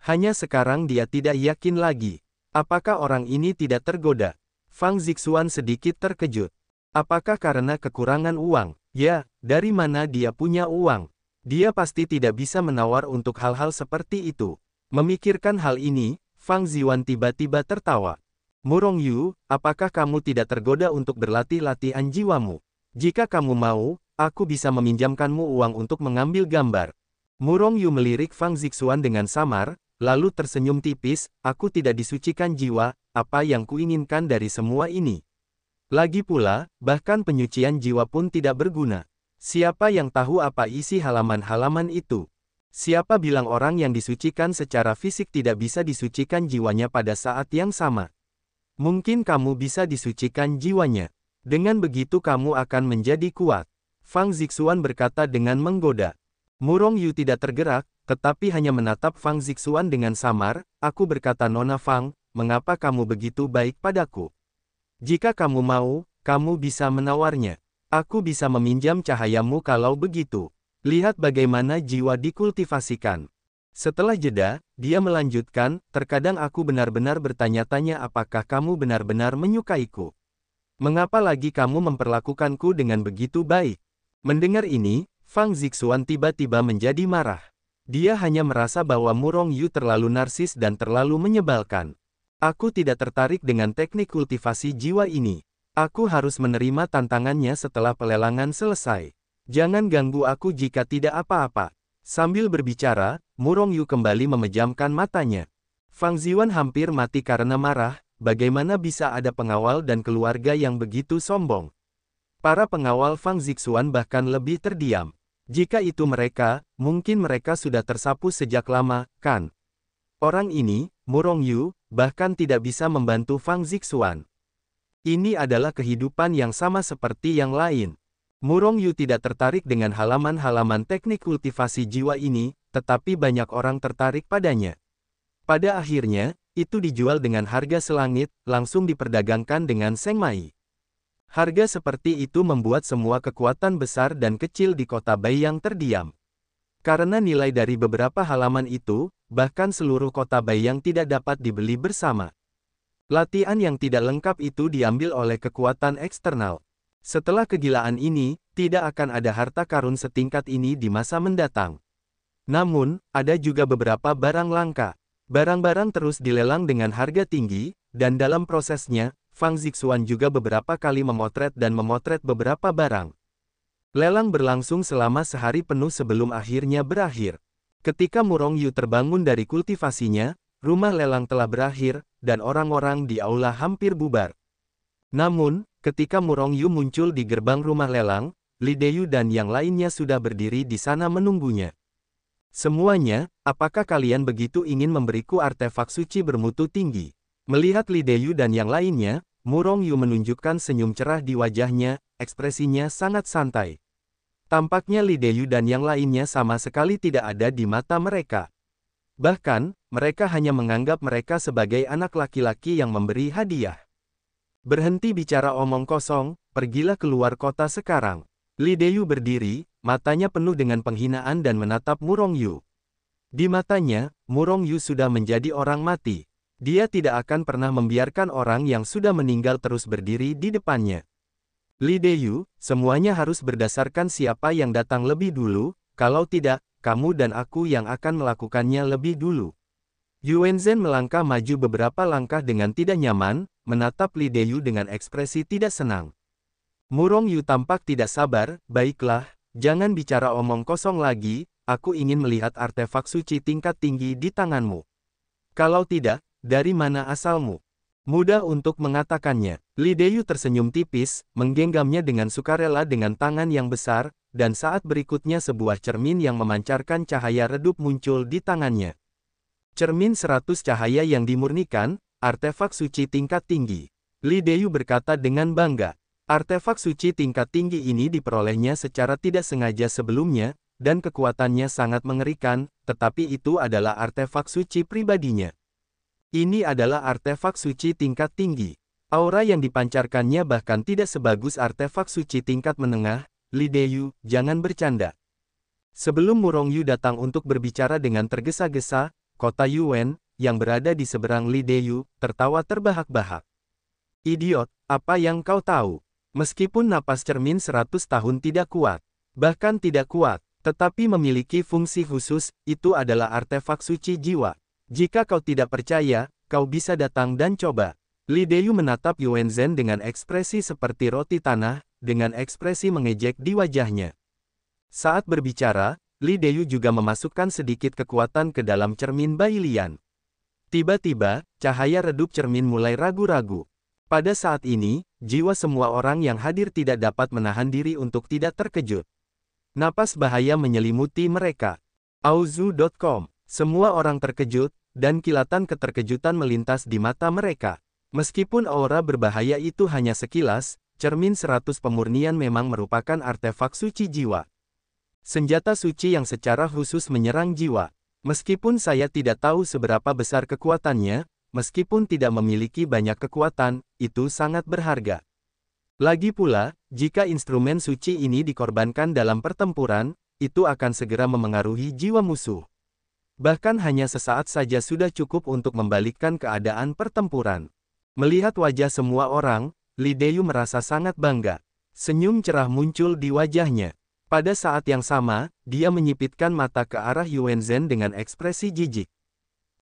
Hanya sekarang dia tidak yakin lagi. Apakah orang ini tidak tergoda? Fang Zixuan sedikit terkejut. Apakah karena kekurangan uang? Ya, dari mana dia punya uang? Dia pasti tidak bisa menawar untuk hal-hal seperti itu. Memikirkan hal ini, Fang Ziwan tiba-tiba tertawa. Murong Yu, apakah kamu tidak tergoda untuk berlatih latihan jiwamu? Jika kamu mau, aku bisa meminjamkanmu uang untuk mengambil gambar. Murong Yu melirik Fang Zixuan dengan samar, lalu tersenyum tipis, aku tidak disucikan jiwa, apa yang kuinginkan dari semua ini? Lagi pula, bahkan penyucian jiwa pun tidak berguna. Siapa yang tahu apa isi halaman-halaman itu? Siapa bilang orang yang disucikan secara fisik tidak bisa disucikan jiwanya pada saat yang sama? Mungkin kamu bisa disucikan jiwanya. Dengan begitu kamu akan menjadi kuat. Fang Zixuan berkata dengan menggoda. Murong Yu tidak tergerak, tetapi hanya menatap Fang Zixuan dengan samar. Aku berkata, Nona Fang, mengapa kamu begitu baik padaku? Jika kamu mau, kamu bisa menawarnya. Aku bisa meminjam cahayamu kalau begitu. Lihat bagaimana jiwa dikultivasikan. Setelah jeda, dia melanjutkan, terkadang aku benar-benar bertanya-tanya apakah kamu benar-benar menyukaiku. Mengapa lagi kamu memperlakukanku dengan begitu baik? Mendengar ini, Fang Zixuan tiba-tiba menjadi marah. Dia hanya merasa bahwa Murong Yu terlalu narsis dan terlalu menyebalkan. Aku tidak tertarik dengan teknik kultivasi jiwa ini. Aku harus menerima tantangannya setelah pelelangan selesai. Jangan ganggu aku jika tidak apa-apa. Sambil berbicara, Murong Yu kembali memejamkan matanya. Fang Ziwan hampir mati karena marah, bagaimana bisa ada pengawal dan keluarga yang begitu sombong. Para pengawal Fang Zixuan bahkan lebih terdiam. Jika itu mereka, mungkin mereka sudah tersapu sejak lama, kan? Orang ini, Murong Yu, bahkan tidak bisa membantu Fang Zixuan. Ini adalah kehidupan yang sama seperti yang lain. Murong Yu tidak tertarik dengan halaman-halaman teknik kultivasi jiwa ini, tetapi banyak orang tertarik padanya. Pada akhirnya, itu dijual dengan harga selangit, langsung diperdagangkan dengan Seng Mai. Harga seperti itu membuat semua kekuatan besar dan kecil di kota Baiyang terdiam. Karena nilai dari beberapa halaman itu, bahkan seluruh kota Baiyang tidak dapat dibeli bersama. Latihan yang tidak lengkap itu diambil oleh kekuatan eksternal. Setelah kegilaan ini, tidak akan ada harta karun setingkat ini di masa mendatang. Namun, ada juga beberapa barang langka. Barang-barang terus dilelang dengan harga tinggi, dan dalam prosesnya, Fang Zixuan juga beberapa kali memotret dan memotret beberapa barang. Lelang berlangsung selama sehari penuh sebelum akhirnya berakhir. Ketika Murong Yu terbangun dari kultivasinya, rumah lelang telah berakhir, dan orang-orang di aula hampir bubar. Namun, ketika Murong Yu muncul di gerbang rumah lelang, Li Deyu dan yang lainnya sudah berdiri di sana menunggunya. Semuanya, apakah kalian begitu ingin memberiku artefak suci bermutu tinggi? Melihat Li Deyu dan yang lainnya, Murong Yu menunjukkan senyum cerah di wajahnya, ekspresinya sangat santai. Tampaknya Li Deyu dan yang lainnya sama sekali tidak ada di mata mereka. Bahkan, mereka hanya menganggap mereka sebagai anak laki-laki yang memberi hadiah. Berhenti bicara omong kosong, pergilah keluar kota sekarang. Li Deyu berdiri, matanya penuh dengan penghinaan dan menatap Murong Yu. Di matanya, Murong Yu sudah menjadi orang mati. Dia tidak akan pernah membiarkan orang yang sudah meninggal terus berdiri di depannya. Li Deyu, semuanya harus berdasarkan siapa yang datang lebih dulu, kalau tidak, kamu dan aku yang akan melakukannya lebih dulu. Yuan Zhen melangkah maju beberapa langkah dengan tidak nyaman, menatap Li Deyu dengan ekspresi tidak senang. Murong Yu tampak tidak sabar, baiklah, jangan bicara omong kosong lagi, aku ingin melihat artefak suci tingkat tinggi di tanganmu. Kalau tidak, dari mana asalmu? Mudah untuk mengatakannya. Li Deyu tersenyum tipis, menggenggamnya dengan sukarela dengan tangan yang besar, dan saat berikutnya sebuah cermin yang memancarkan cahaya redup muncul di tangannya. Cermin 100 cahaya yang dimurnikan, artefak suci tingkat tinggi. Li Deyu berkata dengan bangga. Artefak suci tingkat tinggi ini diperolehnya secara tidak sengaja sebelumnya, dan kekuatannya sangat mengerikan, tetapi itu adalah artefak suci pribadinya. Ini adalah artefak suci tingkat tinggi. Aura yang dipancarkannya bahkan tidak sebagus artefak suci tingkat menengah. Li Deyu, jangan bercanda. Sebelum Murong Yu datang untuk berbicara dengan tergesa-gesa, kota Yuan, yang berada di seberang Li Deyu, tertawa terbahak-bahak. Idiot, apa yang kau tahu? Meskipun napas cermin 100 tahun tidak kuat, bahkan tidak kuat, tetapi memiliki fungsi khusus, itu adalah artefak suci jiwa. Jika kau tidak percaya, kau bisa datang dan coba. Li Deyu menatap Yuan Zhen dengan ekspresi seperti roti tanah, dengan ekspresi mengejek di wajahnya. Saat berbicara, Li Deyu juga memasukkan sedikit kekuatan ke dalam cermin Bailian. Tiba-tiba, cahaya redup cermin mulai ragu-ragu. Pada saat ini, jiwa semua orang yang hadir tidak dapat menahan diri untuk tidak terkejut. Napas bahaya menyelimuti mereka. Auzu.com. Semua orang terkejut, dan kilatan keterkejutan melintas di mata mereka. Meskipun aura berbahaya itu hanya sekilas, cermin 100 pemurnian memang merupakan artefak suci jiwa. Senjata suci yang secara khusus menyerang jiwa. Meskipun saya tidak tahu seberapa besar kekuatannya, meskipun tidak memiliki banyak kekuatan, itu sangat berharga. Lagi pula, jika instrumen suci ini dikorbankan dalam pertempuran, itu akan segera memengaruhi jiwa musuh. Bahkan hanya sesaat saja sudah cukup untuk membalikkan keadaan pertempuran. Melihat wajah semua orang, Li Deyu merasa sangat bangga. Senyum cerah muncul di wajahnya. Pada saat yang sama, dia menyipitkan mata ke arah Yuan Zhen dengan ekspresi jijik.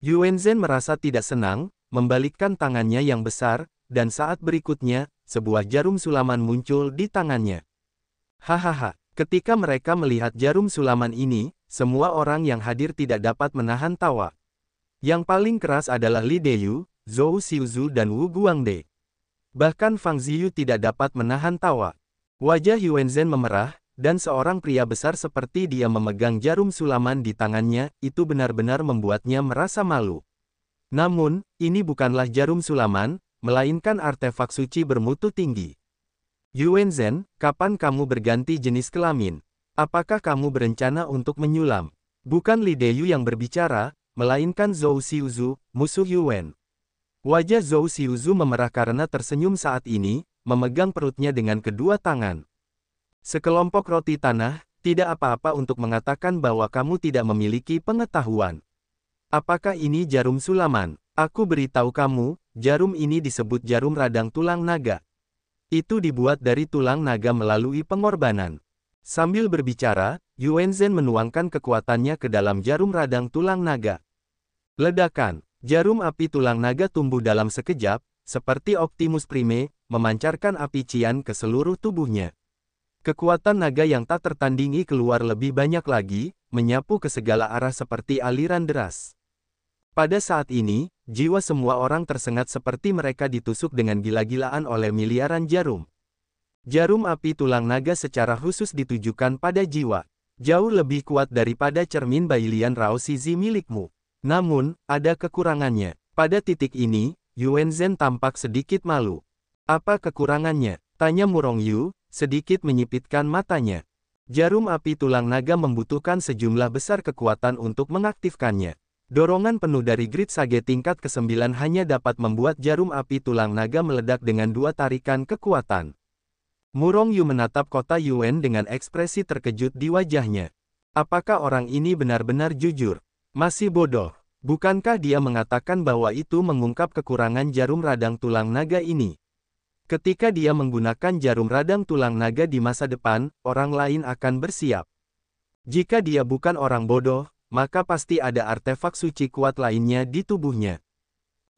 Yuan Zhen merasa tidak senang, membalikkan tangannya yang besar, dan saat berikutnya, sebuah jarum sulaman muncul di tangannya. Hahaha, ketika mereka melihat jarum sulaman ini, semua orang yang hadir tidak dapat menahan tawa. Yang paling keras adalah Li Deyu, Zhou Xiuzhu dan Wu Guangde. Bahkan Fang Ziyu tidak dapat menahan tawa. Wajah Yuan Zhen memerah, dan seorang pria besar seperti dia memegang jarum sulaman di tangannya, itu benar-benar membuatnya merasa malu. Namun, ini bukanlah jarum sulaman, melainkan artefak suci bermutu tinggi. Yuan Zhen, kapan kamu berganti jenis kelamin? Apakah kamu berencana untuk menyulam? Bukan Li Deyu yang berbicara, melainkan Zhou Xiuzhu, musuh Yuan. Wajah Zhou Xiuzhu memerah karena tersenyum saat ini, memegang perutnya dengan kedua tangan. Sekelompok roti tanah, tidak apa-apa untuk mengatakan bahwa kamu tidak memiliki pengetahuan. Apakah ini jarum sulaman? Aku beritahu kamu, jarum ini disebut jarum radang tulang naga. Itu dibuat dari tulang naga melalui pengorbanan. Sambil berbicara, Yuan Zhen menuangkan kekuatannya ke dalam jarum radang tulang naga. Ledakan, jarum api tulang naga tumbuh dalam sekejap, seperti Optimus Prime, memancarkan api cian ke seluruh tubuhnya. Kekuatan naga yang tak tertandingi keluar lebih banyak lagi, menyapu ke segala arah seperti aliran deras. Pada saat ini, jiwa semua orang tersengat seperti mereka ditusuk dengan gila-gilaan oleh miliaran jarum. Jarum api tulang naga secara khusus ditujukan pada jiwa. Jauh lebih kuat daripada cermin Bailian Rao Shizi milikmu. Namun, ada kekurangannya. Pada titik ini, Yuan Zhen tampak sedikit malu. Apa kekurangannya? Tanya Murong Yu, sedikit menyipitkan matanya. Jarum api tulang naga membutuhkan sejumlah besar kekuatan untuk mengaktifkannya. Dorongan penuh dari Grid Sage tingkat ke-9 hanya dapat membuat jarum api tulang naga meledak dengan 2 tarikan kekuatan. Murong Yu menatap kota Yuan dengan ekspresi terkejut di wajahnya. Apakah orang ini benar-benar jujur? Masih bodoh. Bukankah dia mengatakan bahwa itu mengungkap kekurangan jarum radang tulang naga ini? Ketika dia menggunakan jarum radang tulang naga di masa depan, orang lain akan bersiap. Jika dia bukan orang bodoh, maka pasti ada artefak suci kuat lainnya di tubuhnya.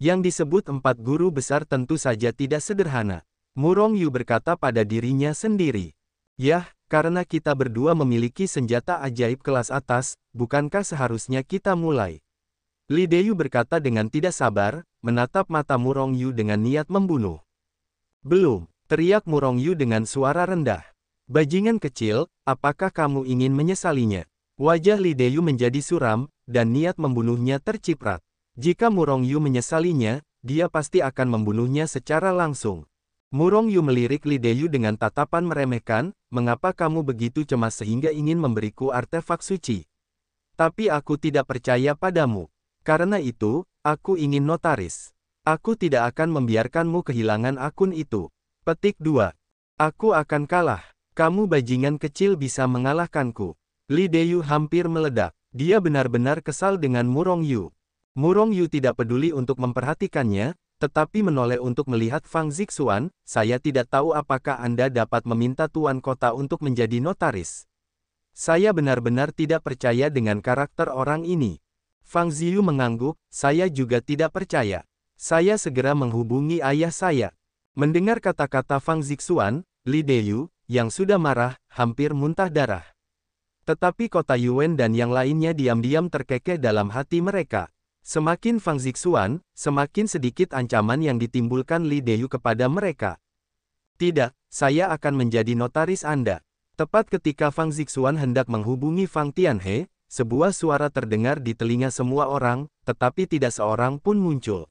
Yang disebut 4 guru besar tentu saja tidak sederhana. Murong Yu berkata pada dirinya sendiri. Yah, karena kita berdua memiliki senjata ajaib kelas atas, bukankah seharusnya kita mulai? Li Deyu berkata dengan tidak sabar, menatap mata Murong Yu dengan niat membunuh. Belum, teriak Murong Yu dengan suara rendah. Bajingan kecil, apakah kamu ingin menyesalinya? Wajah Li Deyu menjadi suram, dan niat membunuhnya terciprat. Jika Murong Yu menyesalinya, dia pasti akan membunuhnya secara langsung. Murong Yu melirik Li Deyu dengan tatapan meremehkan, mengapa kamu begitu cemas sehingga ingin memberiku artefak suci? Tapi aku tidak percaya padamu. Karena itu, aku ingin notaris. Aku tidak akan membiarkanmu kehilangan akun itu. Petik 2. Aku akan kalah. Kamu bajingan kecil bisa mengalahkanku. Li Deyu hampir meledak. Dia benar-benar kesal dengan Murong Yu. Murong Yu tidak peduli untuk memperhatikannya, tetapi menoleh untuk melihat Fang Zixuan. Saya tidak tahu apakah Anda dapat meminta tuan kota untuk menjadi notaris. Saya benar-benar tidak percaya dengan karakter orang ini. Fang Ziyu mengangguk, saya juga tidak percaya. Saya segera menghubungi ayah saya. Mendengar kata-kata Fang Zixuan, Li Deyu, yang sudah marah, hampir muntah darah. Tetapi kota Yuan dan yang lainnya diam-diam terkekeh dalam hati mereka. Semakin Fang Zixuan, semakin sedikit ancaman yang ditimbulkan Li Deyu kepada mereka. Tidak, saya akan menjadi notaris Anda. Tepat ketika Fang Zixuan hendak menghubungi Fang Tianhe, sebuah suara terdengar di telinga semua orang, tetapi tidak seorang pun muncul.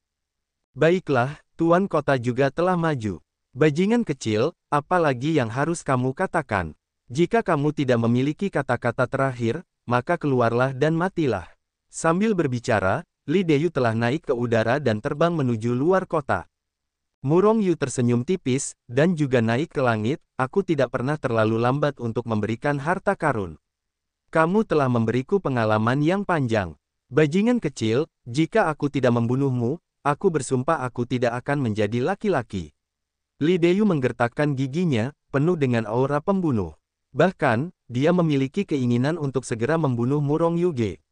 Baiklah, Tuan kota juga telah maju. Bajingan kecil, apa lagi yang harus kamu katakan? Jika kamu tidak memiliki kata-kata terakhir, maka keluarlah dan matilah. Sambil berbicara, Li Deyu telah naik ke udara dan terbang menuju luar kota. Murong Yu tersenyum tipis, dan juga naik ke langit. Aku tidak pernah terlalu lambat untuk memberikan harta karun. Kamu telah memberiku pengalaman yang panjang. Bajingan kecil, jika aku tidak membunuhmu, aku bersumpah aku tidak akan menjadi laki-laki. Li Deyu menggertakkan giginya, penuh dengan aura pembunuh. Bahkan, dia memiliki keinginan untuk segera membunuh Murong Yuge.